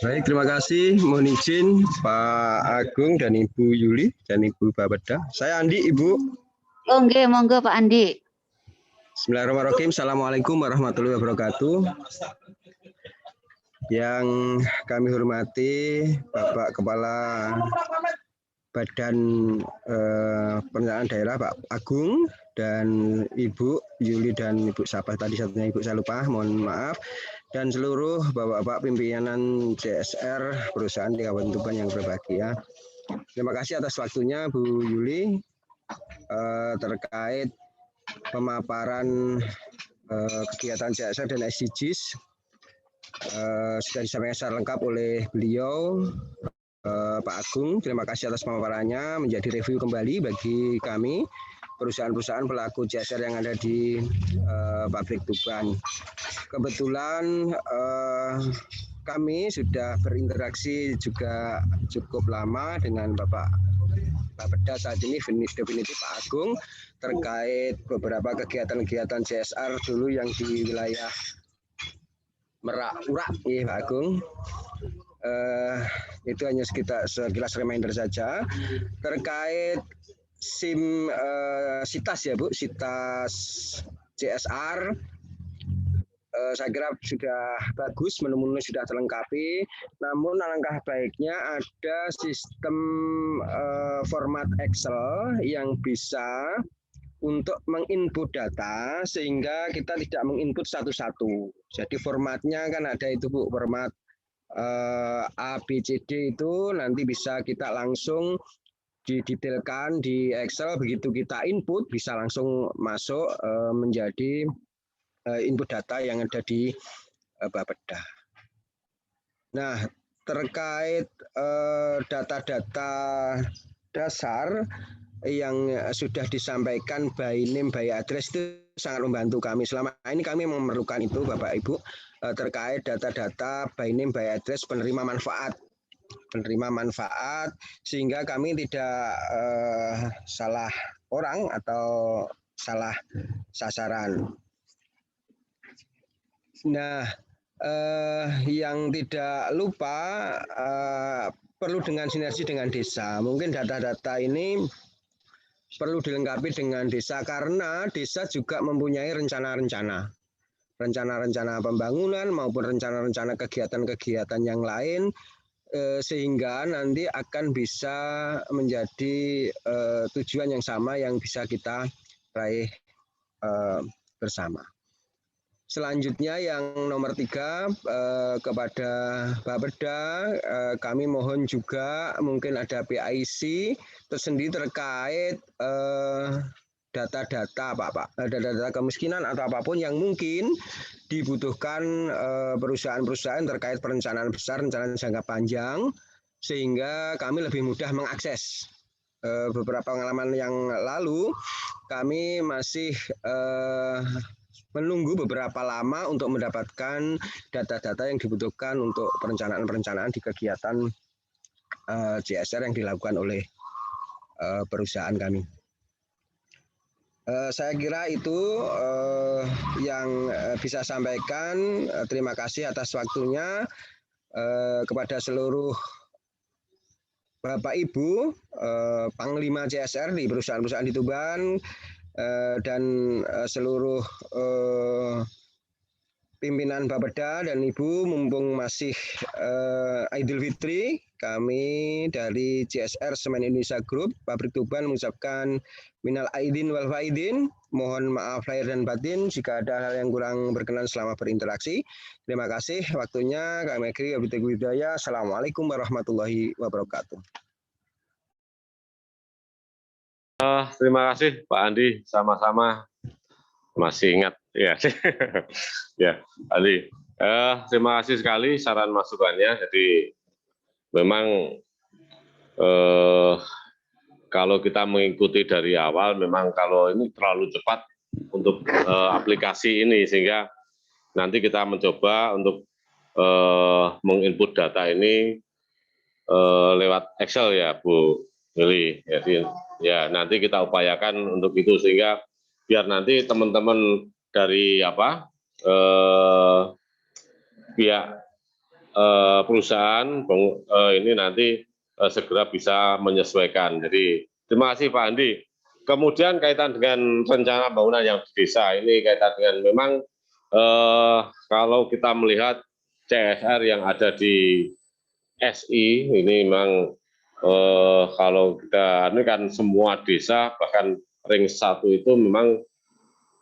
Baik, terima kasih. Mohon izin Pak Agung dan Ibu Yuli dan Ibu Babeda. Saya Andi, Ibu. Oh, nggih, monggo Pak Andi. Bismillahirrahmanirrahim. Assalamualaikum warahmatullahi wabarakatuh. Yang kami hormati Bapak Kepala Badan Perencanaan Daerah Pak Agung dan Ibu Yuli dan Ibu Sabah, tadi satunya Ibu saya lupa, mohon maaf, dan seluruh Bapak-Bapak pimpinan CSR perusahaan di Kabupaten Tuban yang berbahagia. Terima kasih atas waktunya Bu Yuli terkait pemaparan kegiatan CSR dan SDGs. Sudah disampaikan secara lengkap oleh beliau Pak Agung. Terima kasih atas pemaparannya, menjadi review kembali bagi kami perusahaan-perusahaan pelaku CSR yang ada di pabrik Tuban. Kebetulan kami sudah berinteraksi juga cukup lama dengan Bapak Babeda, saat ini definitif Pak Agung, terkait beberapa kegiatan-kegiatan CSR dulu yang di wilayah Merak-Urak, ya Pak Agung. Itu hanya sekilas reminder saja terkait SITAS ya Bu, SITAS CSR. Saya kira sudah bagus, menu-menu sudah terlengkapi, namun alangkah baiknya ada sistem format Excel yang bisa untuk menginput data sehingga kita tidak menginput satu-satu. Jadi formatnya kan ada itu Bu, format A, B, C, D itu nanti bisa kita langsung didetailkan di Excel, begitu kita input bisa langsung masuk menjadi input data yang ada di Bapeda. Nah, terkait data-data dasar yang sudah disampaikan by name, by address itu sangat membantu kami. Selama ini kami memerlukan itu, Bapak Ibu, terkait data-data by name, by address penerima manfaat, sehingga kami tidak salah orang atau salah sasaran. Nah, yang tidak lupa perlu dengan sinergi dengan desa. Mungkin data-data ini perlu dilengkapi dengan desa, karena desa juga mempunyai rencana-rencana pembangunan maupun rencana-rencana kegiatan-kegiatan yang lain, sehingga nanti akan bisa menjadi tujuan yang sama yang bisa kita raih bersama. Selanjutnya yang nomor 3, kepada Bapeda, kami mohon juga mungkin ada PIC tersendiri terkait data-data data kemiskinan atau apapun yang mungkin dibutuhkan perusahaan-perusahaan terkait perencanaan besar, rencana jangka panjang, sehingga kami lebih mudah mengakses. Beberapa pengalaman yang lalu kami masih menunggu beberapa lama untuk mendapatkan data-data yang dibutuhkan untuk perencanaan-perencanaan di kegiatan CSR yang dilakukan oleh perusahaan kami. Saya kira itu yang bisa sampaikan. Terima kasih atas waktunya kepada seluruh Bapak Ibu Panglima CSR di perusahaan-perusahaan di Tuban dan seluruh pimpinan Bapeda dan Ibu, mumpung masih Idul Fitri, kami dari CSR Semen Indonesia Group Pabrik Tuban mengucapkan minal aidin wal faidin, mohon maaf lahir dan batin jika ada hal yang kurang berkenan selama berinteraksi. Terima kasih waktunya. Kami akhiri wabillahi hidayah. Assalamualaikum warahmatullahi wabarakatuh. Terima kasih Pak Andi, sama-sama masih ingat ya. Ya, Andi. Terima kasih sekali saran masukannya. Jadi memang kalau kita mengikuti dari awal, memang kalau ini terlalu cepat untuk aplikasi ini, sehingga nanti kita mencoba untuk menginput data ini lewat Excel ya, Bu Lili. Jadi ya nanti kita upayakan untuk itu, sehingga biar nanti teman-teman dari pihak perusahaan ini nanti segera bisa menyesuaikan. Jadi terima kasih Pak Andi. Kemudian kaitan dengan rencana bangunan yang di desa ini, kaitan dengan memang kalau kita melihat CSR yang ada di SI ini memang kalau kita ini kan semua desa, bahkan ring 1 itu memang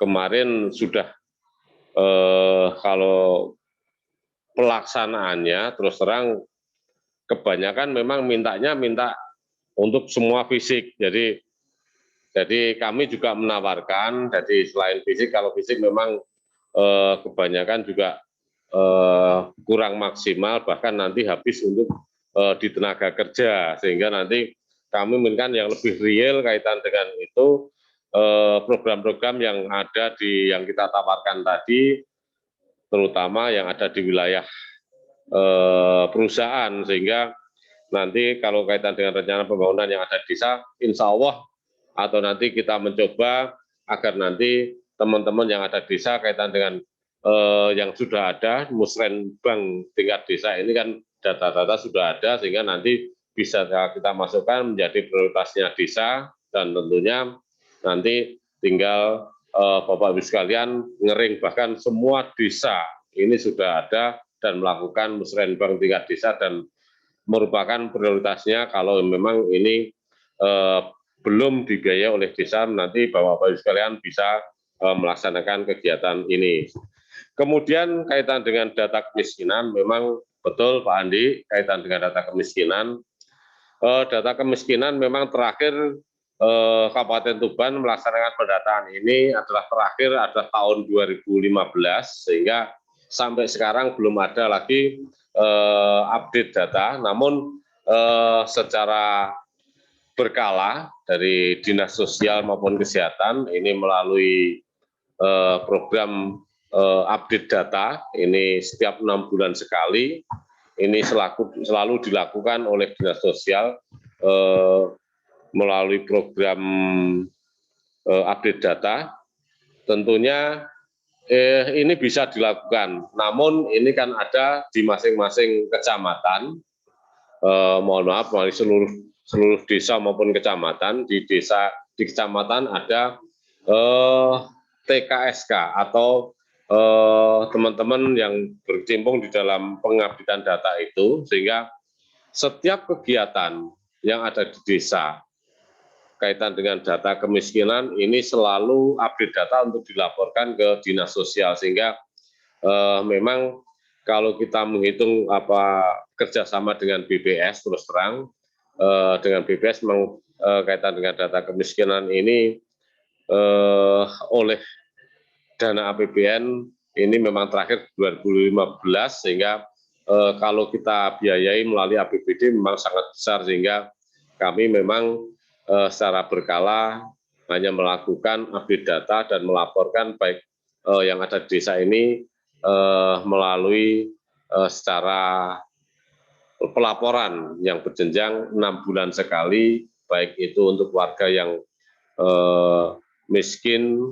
kemarin sudah kalau pelaksanaannya terus terang kebanyakan memang minta untuk semua fisik. Jadi kami juga menawarkan, jadi selain fisik, kalau fisik memang kebanyakan juga kurang maksimal, bahkan nanti habis untuk di tenaga kerja, sehingga nanti kami menginginkan yang lebih real kaitan dengan itu, program-program yang ada yang kita tawarkan tadi, terutama yang ada di wilayah perusahaan, sehingga nanti kalau kaitan dengan rencana pembangunan yang ada di desa, insya Allah atau nanti kita mencoba agar nanti teman-teman yang ada di desa kaitan dengan yang sudah ada musrenbang tingkat desa ini kan data-data sudah ada, sehingga nanti bisa kita masukkan menjadi prioritasnya desa, dan tentunya nanti tinggal Bapak Ibu sekalian ngering, bahkan semua desa ini sudah ada dan melakukan musrenbang tingkat desa, dan merupakan prioritasnya kalau memang ini belum dibiayai oleh desa, nanti Bapak Ibu sekalian bisa melaksanakan kegiatan ini. Kemudian kaitan dengan data kemiskinan, memang betul Pak Andi, kaitan dengan data kemiskinan, data kemiskinan memang terakhir Kabupaten Tuban melaksanakan pendataan ini adalah tahun 2015, sehingga sampai sekarang belum ada lagi update data. Namun secara berkala dari Dinas Sosial maupun Kesehatan ini melalui program update data ini setiap 6 bulan sekali, ini selalu dilakukan oleh Dinas Sosial melalui program update data. Tentunya ini bisa dilakukan, namun ini kan ada di masing-masing kecamatan, mohon maaf, seluruh desa maupun kecamatan. Di kecamatan ada TKSK atau teman-teman yang berkecimpung di dalam pengupdatean data itu, sehingga setiap kegiatan yang ada di desa kaitan dengan data kemiskinan ini selalu update data untuk dilaporkan ke Dinas Sosial, sehingga memang kalau kita menghitung kerjasama dengan BPS, terus terang dengan BPS memang kaitan dengan data kemiskinan ini oleh dana APBN ini memang terakhir 2015, sehingga kalau kita biayai melalui APBD memang sangat besar, sehingga kami memang secara berkala hanya melakukan update data dan melaporkan baik yang ada di desa ini melalui secara pelaporan yang berjenjang 6 bulan sekali, baik itu untuk warga yang miskin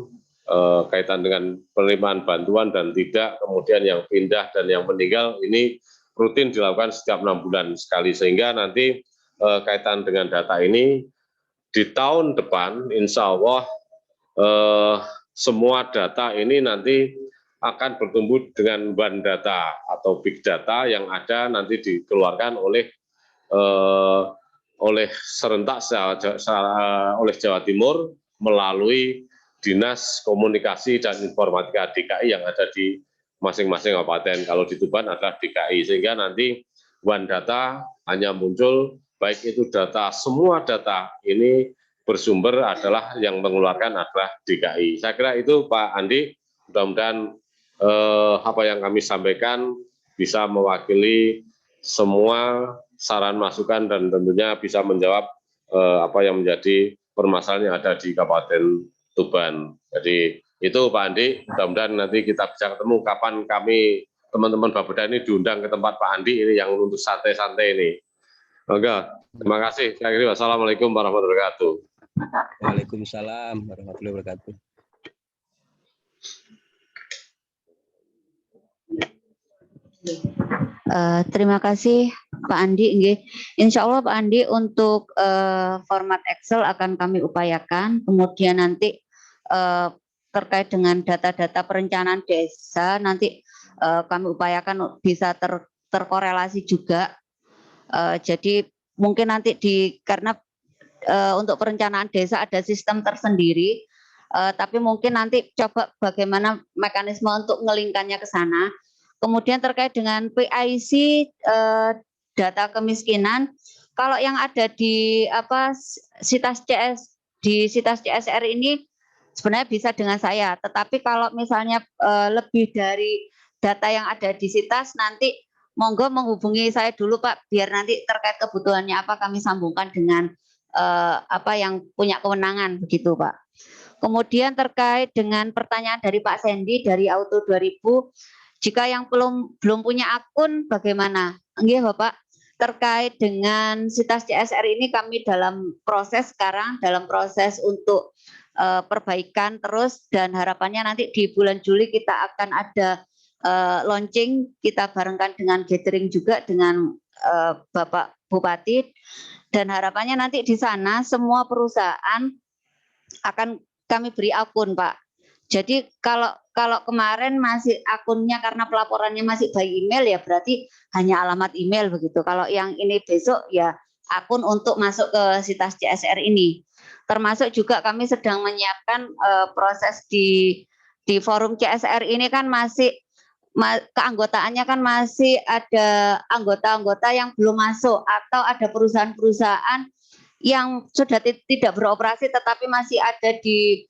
kaitan dengan penerimaan bantuan dan tidak, kemudian yang pindah dan yang meninggal, ini rutin dilakukan setiap 6 bulan sekali, sehingga nanti kaitan dengan data ini di tahun depan insya Allah semua data ini nanti akan bertumbuh dengan one data atau big data yang ada nanti dikeluarkan oleh serentak oleh Jawa Timur melalui Dinas Komunikasi dan Informatika DKI yang ada di masing-masing kabupaten. Kalau di Tuban adalah DKI, sehingga nanti one data hanya muncul, baik itu data, semua data ini bersumber adalah yang mengeluarkan adalah DKI. Saya kira itu Pak Andi, mudah-mudahan apa yang kami sampaikan bisa mewakili semua saran masukan dan tentunya bisa menjawab apa yang menjadi permasalahan yang ada di Kabupaten Tuban. Jadi itu Pak Andi, mudah-mudahan nanti kita bisa ketemu kapan kami teman-teman Bapeda ini diundang ke tempat Pak Andi ini yang untuk santai-santai ini. Oke, terima kasih. Saya kira wassalamualaikum warahmatullahi wabarakatuh. Waalaikumsalam warahmatullahi wabarakatuh. Terima kasih Pak Andi. Insya Allah Pak Andi untuk format Excel akan kami upayakan. Kemudian nanti terkait dengan data-data perencanaan desa nanti kami upayakan bisa terkorelasi juga. Jadi mungkin nanti karena untuk perencanaan desa ada sistem tersendiri, tapi mungkin nanti coba bagaimana mekanisme untuk ngelingkannya ke sana. Kemudian terkait dengan PIC data kemiskinan, kalau yang ada di Sitas CSR ini sebenarnya bisa dengan saya, tetapi kalau misalnya lebih dari data yang ada di Sitas, nanti monggo menghubungi saya dulu Pak, biar nanti terkait kebutuhannya apa kami sambungkan dengan apa yang punya kewenangan begitu Pak. Kemudian terkait dengan pertanyaan dari Pak Sandy dari Auto 2000, jika yang belum punya akun bagaimana? Nggih Bapak, terkait dengan Sitas CSR ini kami dalam proses sekarang, dalam proses untuk perbaikan terus, dan harapannya nanti di bulan Juli kita akan ada launching, kita barengkan dengan gathering juga dengan Bapak Bupati, dan harapannya nanti di sana semua perusahaan akan kami beri akun Pak. Jadi kalau kemarin masih akunnya karena pelaporannya masih by email ya berarti hanya alamat email begitu. Kalau yang ini besok ya akun untuk masuk ke Sitas CSR ini. Termasuk juga kami sedang menyiapkan proses di forum CSR ini kan masih keanggotaannya kan masih ada anggota-anggota yang belum masuk atau ada perusahaan-perusahaan yang sudah tidak beroperasi tetapi masih ada di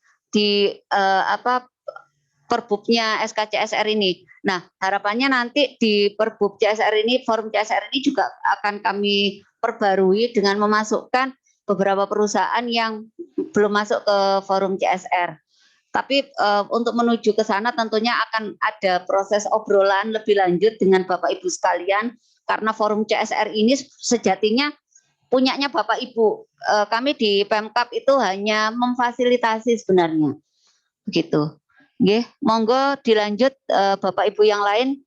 perbubnya SKCSR ini. Nah, harapannya nanti di perbub CSR ini, forum CSR ini juga akan kami perbarui dengan memasukkan beberapa perusahaan yang belum masuk ke forum CSR. Tapi untuk menuju ke sana tentunya akan ada proses obrolan lebih lanjut dengan Bapak Ibu sekalian, karena forum CSR ini sejatinya punyanya Bapak Ibu. Kami di Pemkab itu hanya memfasilitasi sebenarnya. Begitu. Nggih, monggo dilanjut Bapak Ibu yang lain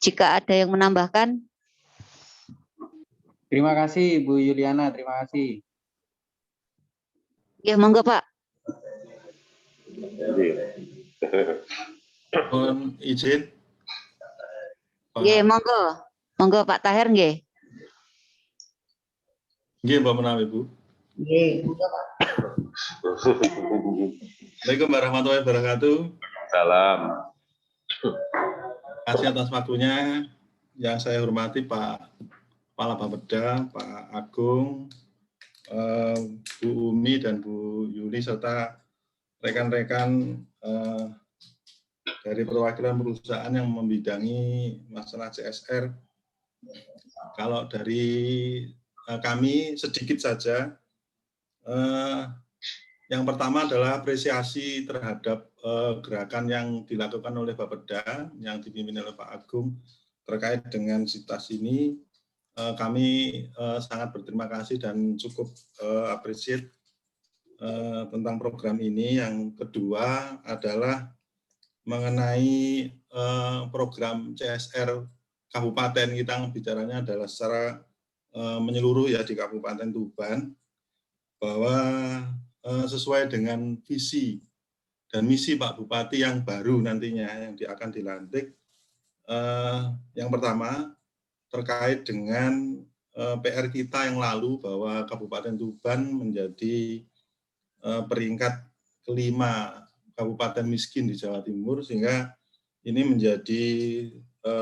jika ada yang menambahkan. Terima kasih Bu Yuliana, terima kasih. Ya, monggo Pak. Mohon izin. Nggih, monggo. Monggo Pak Tahir nggih. Nggih, Mbak Menawi, Bu. Nggih, monggo Pak. Assalamualaikum warahmatullahi wabarakatuh. Salam. Terima kasih atas waktunya. Yang saya hormati Pak Kepala Bapeda, Pak Agung, Bu Umi dan Bu Yuli serta rekan-rekan dari perwakilan perusahaan yang membidangi masalah CSR. Kalau dari kami sedikit saja. Yang pertama adalah apresiasi terhadap gerakan yang dilakukan oleh Bapeda yang dipimpin oleh Pak Agung terkait dengan sitas ini. Kami sangat berterima kasih dan cukup appreciate tentang program ini. Yang kedua adalah mengenai program CSR Kabupaten. Kita bicaranya adalah secara menyeluruh ya di Kabupaten Tuban, bahwa sesuai dengan visi dan misi Pak Bupati yang baru nantinya yang akan dilantik. Yang pertama terkait dengan PR kita yang lalu bahwa Kabupaten Tuban menjadi peringkat kelima kabupaten miskin di Jawa Timur, sehingga ini menjadi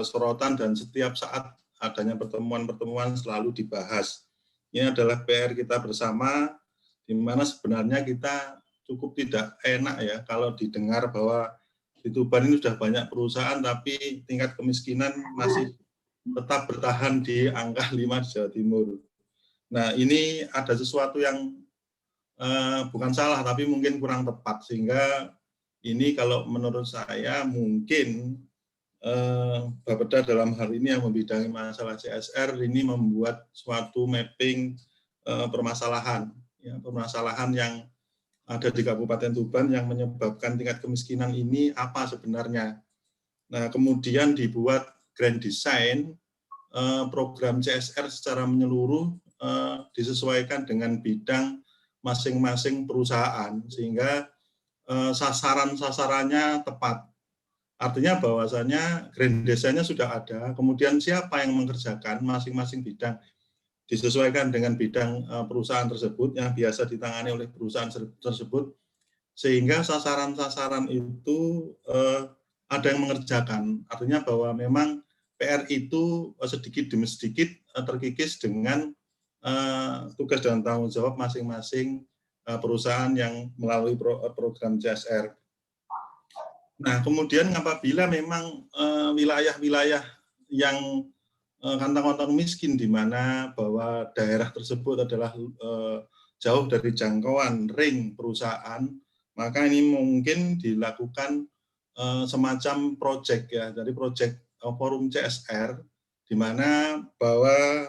sorotan dan setiap saat adanya pertemuan-pertemuan selalu dibahas. Ini adalah PR kita bersama, di mana sebenarnya kita cukup tidak enak ya kalau didengar bahwa di Tuban ini sudah banyak perusahaan tapi tingkat kemiskinan masih tetap bertahan di angka 5 di Jawa Timur. Nah, ini ada sesuatu yang bukan salah tapi mungkin kurang tepat, sehingga ini kalau menurut saya mungkin Bapeda dalam hal ini yang membidangi masalah CSR ini membuat suatu mapping permasalahan yang ada di Kabupaten Tuban yang menyebabkan tingkat kemiskinan ini apa sebenarnya. Nah, kemudian dibuat grand design program CSR secara menyeluruh disesuaikan dengan bidang masing-masing perusahaan sehingga sasaran-sasarannya tepat. Artinya bahwasanya grand design-nya sudah ada, kemudian siapa yang mengerjakan masing-masing bidang disesuaikan dengan bidang perusahaan tersebut yang biasa ditangani oleh perusahaan tersebut, sehingga sasaran-sasaran itu ada yang mengerjakan. Artinya bahwa memang PR itu sedikit demi sedikit terkikis dengan tugas dan tanggung jawab masing-masing perusahaan yang melalui program CSR. Nah, kemudian apabila memang wilayah-wilayah yang kantong-kantong miskin, di mana bahwa daerah tersebut adalah jauh dari jangkauan ring perusahaan, maka ini mungkin dilakukan semacam proyek ya, dari proyek forum CSR, di mana bahwa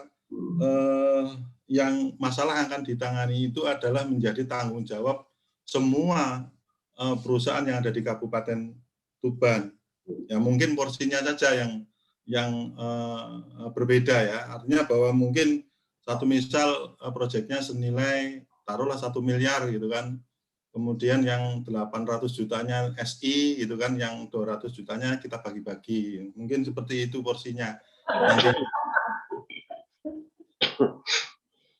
yang masalah yang akan ditangani itu adalah menjadi tanggung jawab semua perusahaan yang ada di Kabupaten Tuban. Ya mungkin porsinya saja yang berbeda ya. Artinya bahwa mungkin satu misal proyeknya senilai taruhlah 1 miliar gitu kan. Kemudian yang 800 jutanya SI gitu kan, yang 200 jutanya kita bagi-bagi. Mungkin seperti itu porsinya. Nanti.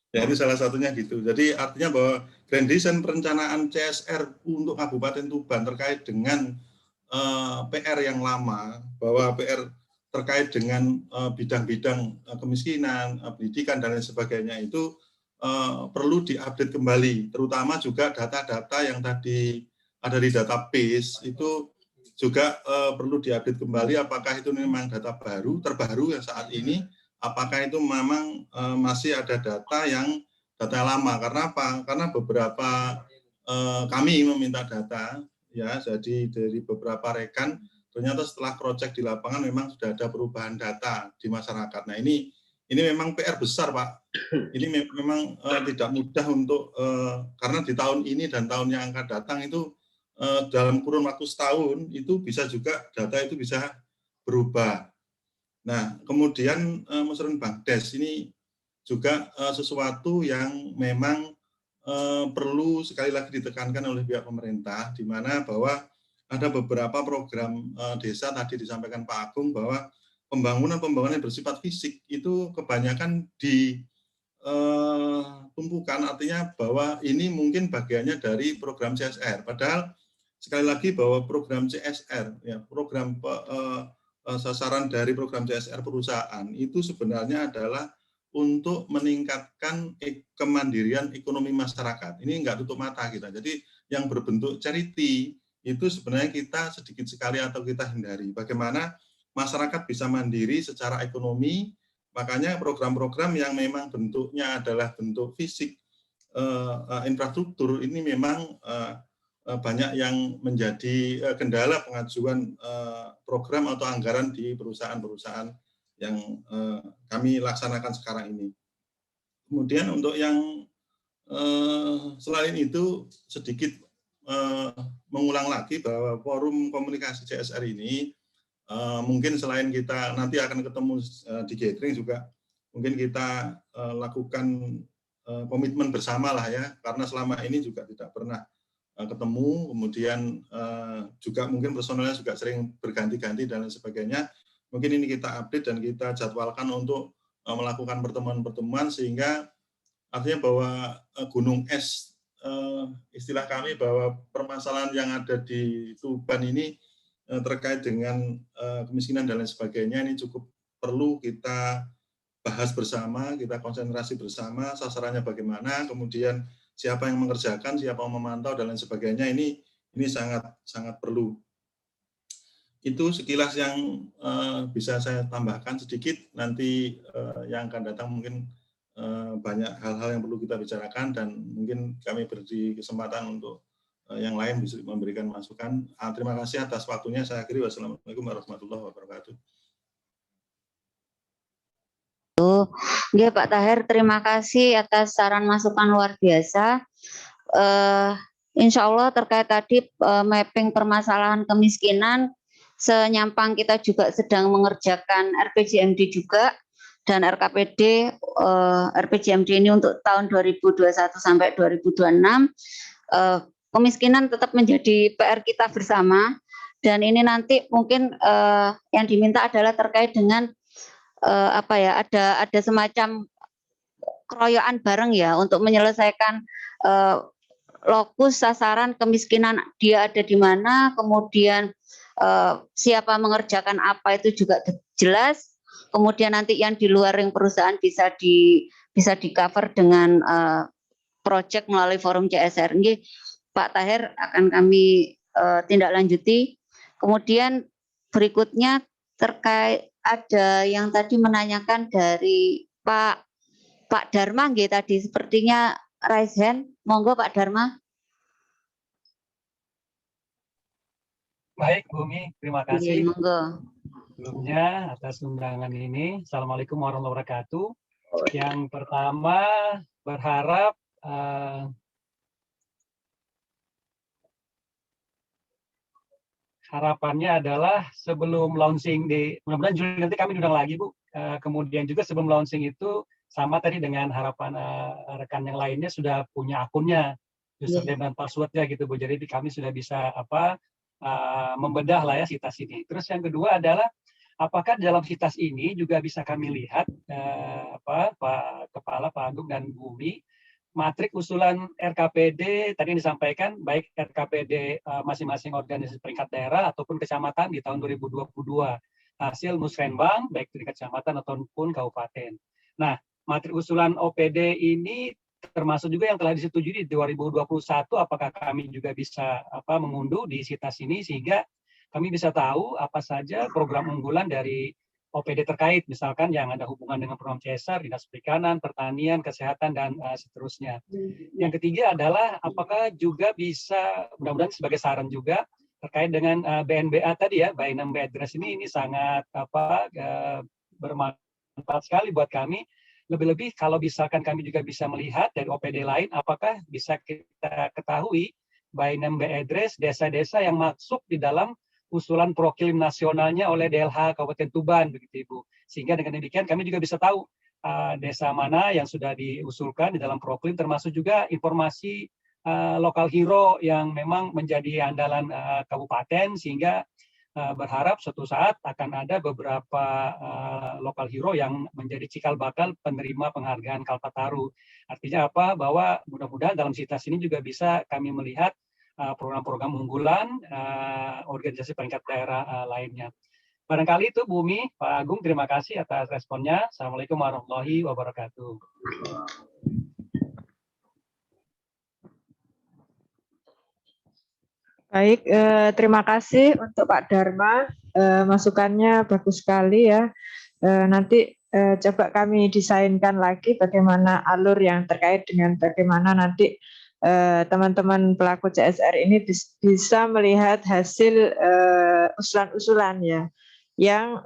Ya, itu salah satunya gitu. Jadi artinya bahwa grand design perencanaan CSR untuk Kabupaten Tuban terkait dengan PR yang lama, bahwa PR terkait dengan bidang-bidang kemiskinan, pendidikan dan lain sebagainya itu perlu diupdate kembali, terutama juga data-data yang tadi ada di database itu juga perlu diupdate kembali. Apakah itu memang data terbaru yang saat ini? Apakah itu memang masih ada data lama? Karena apa? Karena beberapa kami meminta data, ya, jadi dari beberapa rekan ternyata setelah cross-check di lapangan memang sudah ada perubahan data di masyarakat. Nah ini memang PR besar, Pak. Ini memang tidak mudah untuk karena di tahun ini dan tahun yang akan datang itu dalam kurun waktu setahun itu bisa juga data itu bisa berubah. Nah, kemudian Musren Bangdes ini juga sesuatu yang memang perlu sekali lagi ditekankan oleh pihak pemerintah, di mana bahwa ada beberapa program desa tadi disampaikan Pak Agung bahwa pembangunan yang bersifat fisik itu kebanyakan tumpukan, artinya bahwa ini mungkin bagiannya dari program CSR. Padahal sekali lagi bahwa program CSR, ya, program sasaran dari program CSR perusahaan itu sebenarnya adalah untuk meningkatkan kemandirian ekonomi masyarakat. Ini enggak tutup mata kita. Jadi yang berbentuk charity itu sebenarnya kita sedikit sekali atau kita hindari. Bagaimana masyarakat bisa mandiri secara ekonomi, makanya program-program yang memang bentuknya adalah bentuk fisik, infrastruktur, ini memang banyak yang menjadi kendala pengajuan program atau anggaran di perusahaan-perusahaan yang kami laksanakan sekarang ini. Kemudian untuk yang selain itu sedikit mengulang lagi bahwa forum komunikasi CSR ini mungkin selain kita nanti akan ketemu di gathering juga mungkin kita lakukan komitmen bersama lah ya, karena selama ini juga tidak pernah ketemu, kemudian juga mungkin personelnya juga sering berganti-ganti dan lain sebagainya. Mungkin ini kita update dan kita jadwalkan untuk melakukan pertemuan-pertemuan sehingga artinya bahwa gunung es, istilah kami bahwa permasalahan yang ada di Tuban ini terkait dengan kemiskinan dan lain sebagainya ini cukup perlu kita bahas bersama, kita konsentrasi bersama, sasarannya bagaimana, kemudian siapa yang mengerjakan, siapa yang memantau dan lain sebagainya, ini sangat perlu. Itu sekilas yang bisa saya tambahkan sedikit. Nanti yang akan datang mungkin banyak hal-hal yang perlu kita bicarakan dan mungkin kami beri kesempatan untuk yang lain bisa memberikan masukan. Terima kasih atas waktunya. Saya akhiri. Wassalamualaikum warahmatullahi wabarakatuh. Ya, Pak Tahir, terima kasih atas saran masukan luar biasa. Insya Allah terkait tadi mapping permasalahan kemiskinan, senyampang kita juga sedang mengerjakan RPJMD juga dan RKPD RPJMD ini untuk tahun 2021 sampai 2026. Kemiskinan tetap menjadi PR kita bersama dan ini nanti mungkin yang diminta adalah terkait dengan ada semacam keroyokan bareng ya untuk menyelesaikan lokus sasaran kemiskinan dia ada di mana, kemudian siapa mengerjakan apa itu juga jelas, kemudian nanti yang di luar ring perusahaan bisa di cover dengan proyek melalui forum CSR. Ini Pak Tahir akan kami tindak lanjuti. Kemudian berikutnya terkait ada yang tadi menanyakan dari Pak Dharma nggih tadi sepertinya raise hand. Monggo Pak Dharma. Baik, Bumi, terima kasih. Monggo. Sebelumnya atas undangan ini. Assalamualaikum warahmatullahi wabarakatuh. Yang pertama berharap harapannya adalah sebelum launching di mudah-mudahan Juli nanti kami diundang lagi Bu. Kemudian juga sebelum launching itu sama tadi dengan harapan rekan yang lainnya sudah punya akunnya, username dan passwordnya gitu Bu. Jadi kami sudah bisa membedah lah ya sitas ini. Terus yang kedua adalah apakah dalam sitas ini juga bisa kami lihat Pak Kepala, Pak Agung dan Bumi matrik usulan RKPD tadi yang disampaikan, baik RKPD masing-masing organisasi peringkat daerah ataupun kecamatan di tahun 2022. Hasil musrenbang, baik di kecamatan ataupun kabupaten. Nah, matrik usulan OPD ini termasuk juga yang telah disetujui di 2021, apakah kami juga bisa mengunduh di sitas ini, sehingga kami bisa tahu apa saja program unggulan dari OPD terkait, misalkan yang ada hubungan dengan program CSR, dinas perikanan, pertanian, kesehatan, dan seterusnya. Yang ketiga adalah apakah juga bisa, mudah-mudahan sebagai saran juga, terkait dengan BNBA tadi ya, by name by address ini sangat bermanfaat sekali buat kami. Lebih-lebih kalau misalkan kami juga bisa melihat dari OPD lain, apakah bisa kita ketahui by name by address desa-desa yang masuk di dalam usulan proklim nasionalnya oleh DLH Kabupaten Tuban, begitu Ibu. Sehingga dengan demikian kami juga bisa tahu desa mana yang sudah diusulkan di dalam proklim, termasuk juga informasi lokal hero yang memang menjadi andalan kabupaten, sehingga berharap suatu saat akan ada beberapa lokal hero yang menjadi cikal bakal penerima penghargaan Kalpataru. Artinya apa? Bahwa mudah-mudahan dalam sitas ini juga bisa kami melihat program-program unggulan organisasi peringkat daerah lainnya. Barangkali itu Bu Umi, Pak Agung, terima kasih atas responnya. Assalamualaikum warahmatullahi wabarakatuh. Baik, terima kasih untuk Pak Dharma, masukannya bagus sekali ya. Nanti coba kami desainkan lagi bagaimana alur yang terkait dengan bagaimana nanti teman-teman pelaku CSR ini bisa melihat hasil usulan-usulan ya yang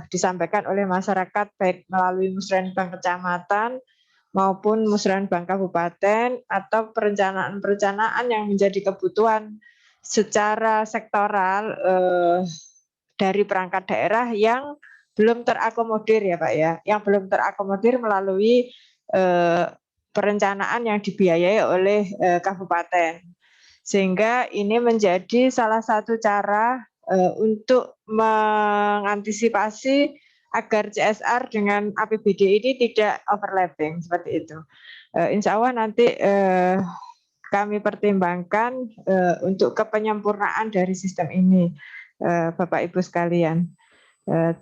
disampaikan oleh masyarakat baik melalui musrenbang kecamatan maupun musrenbang kabupaten atau perencanaan-perencanaan yang menjadi kebutuhan secara sektoral dari perangkat daerah yang belum terakomodir ya Pak ya, yang belum terakomodir melalui perencanaan yang dibiayai oleh kabupaten. Sehingga ini menjadi salah satu cara untuk mengantisipasi agar CSR dengan APBD ini tidak overlapping seperti itu. Insya Allah nanti kami pertimbangkan untuk kepenyempurnaan dari sistem ini, Bapak Ibu sekalian.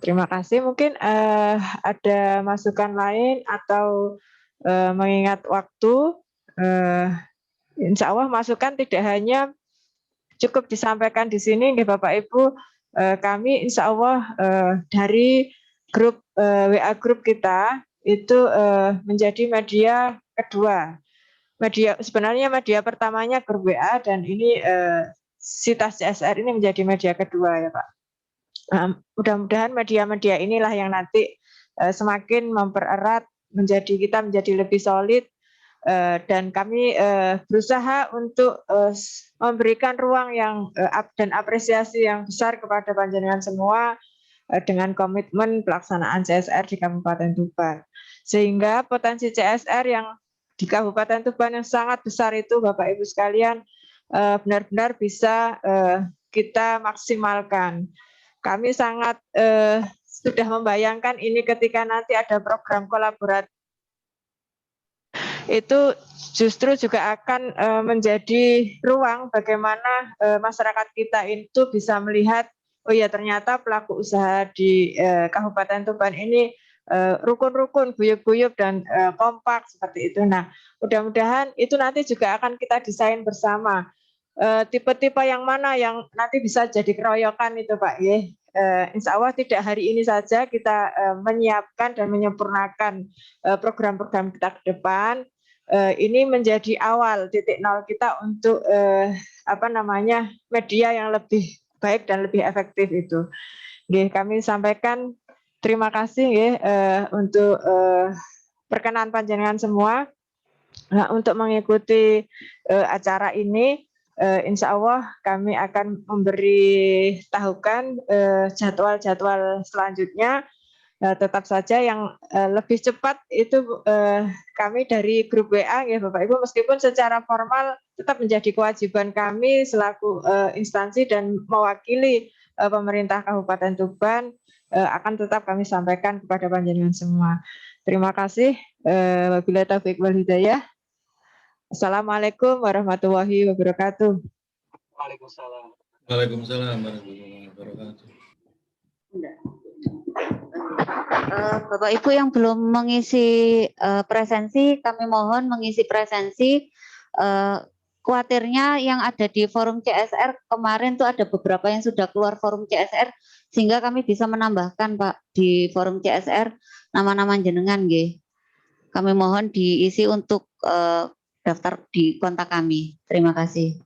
Terima kasih. Mungkin ada masukan lain atau mengingat waktu, insya Allah masukan tidak hanya cukup disampaikan di sini, Bapak Ibu. Kami insya Allah dari grup WA grup kita itu menjadi media kedua. Sebenarnya media pertamanya grup WA, dan ini sitas CSR ini menjadi media kedua ya Pak. Mudah-mudahan media-media inilah yang nanti semakin mempererat kita menjadi lebih solid, dan kami berusaha untuk memberikan ruang yang dan apresiasi yang besar kepada panjenengan semua dengan komitmen pelaksanaan CSR di Kabupaten Tuban, sehingga potensi CSR yang di Kabupaten Tuban yang sangat besar itu Bapak Ibu sekalian benar-benar bisa kita maksimalkan. Kami sangat sudah membayangkan ini ketika nanti ada program kolaboratif, itu justru juga akan menjadi ruang bagaimana masyarakat kita itu bisa melihat, oh ya ternyata pelaku usaha di Kabupaten Tuban ini rukun-rukun, guyup-guyup, dan kompak seperti itu. Nah, mudah-mudahan itu nanti juga akan kita desain bersama. Tipe-tipe yang mana yang nanti bisa jadi keroyokan itu Pak ya. Insya Allah tidak hari ini saja kita menyiapkan dan menyempurnakan program-program kita ke depan. Ini menjadi awal titik nol kita untuk media yang lebih baik dan lebih efektif itu. Kami sampaikan terima kasih untuk perkenan panjenengan semua untuk mengikuti acara ini. Insya Allah kami akan memberitahukan jadwal-jadwal selanjutnya. Tetap saja yang lebih cepat itu kami dari grup WA ya Bapak Ibu, meskipun secara formal tetap menjadi kewajiban kami selaku instansi dan mewakili pemerintah Kabupaten Tuban, akan tetap kami sampaikan kepada panjenengan semua. Terima kasih. Wabillahi taufiq wal hidayah. Assalamualaikum warahmatullahi wabarakatuh. Waalaikumsalam. Waalaikumsalam warahmatullahi wabarakatuh. Bapak Ibu yang belum mengisi presensi, kami mohon mengisi presensi. Khawatirnya yang ada di forum CSR kemarin tuh ada beberapa yang sudah keluar forum CSR, sehingga kami bisa menambahkan Pak di forum CSR nama-nama jenengan nggih. Kami mohon diisi untuk daftar di kontak kami. Terima kasih.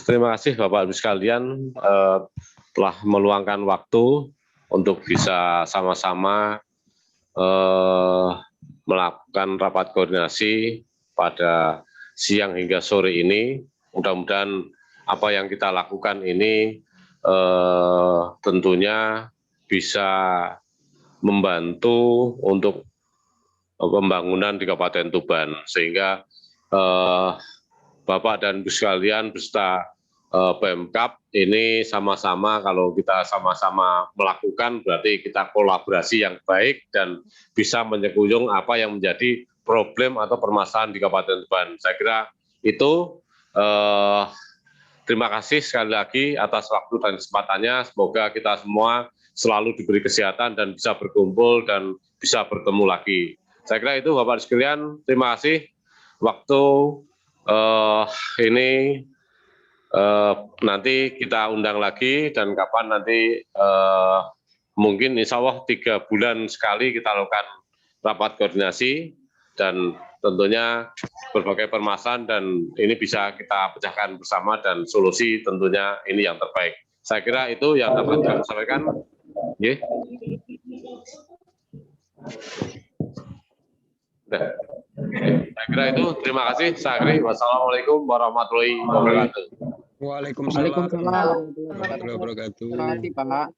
Terima kasih Bapak Ibu sekalian telah meluangkan waktu untuk bisa sama-sama melakukan rapat koordinasi pada siang hingga sore ini. Mudah-mudahan apa yang kita lakukan ini tentunya bisa membantu untuk pembangunan di Kabupaten Tuban, sehingga Bapak dan Ibu sekalian beserta Pemkab ini sama-sama, kalau kita sama-sama melakukan berarti kita kolaborasi yang baik dan bisa menyekuyung apa yang menjadi problem atau permasalahan di Kabupaten Tuban. Saya kira itu. Terima kasih sekali lagi atas waktu dan kesempatannya. Semoga kita semua selalu diberi kesehatan dan bisa berkumpul dan bisa bertemu lagi. Saya kira itu Bapak sekalian. Terima kasih. Waktu ini nanti kita undang lagi, dan kapan nanti mungkin insya Allah 3 bulan sekali kita lakukan rapat koordinasi, dan tentunya berbagai permasalahan dan ini bisa kita pecahkan bersama dan solusi tentunya ini yang terbaik. Saya kira itu yang dapat kami sampaikan. Saya kira itu. Terima kasih. Saya akhiri. Wassalamualaikum warahmatullahi wabarakatuh. Waalaikumsalam warahmatullahi wabarakatuh. Terima kasih Pak.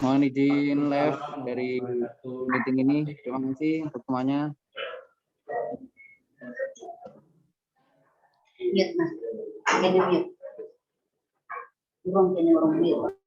Mohon izin live dari meeting ini. Terima kasih untuk semuanya. Mute, Mas. Kene mute. Urung kene urung mute.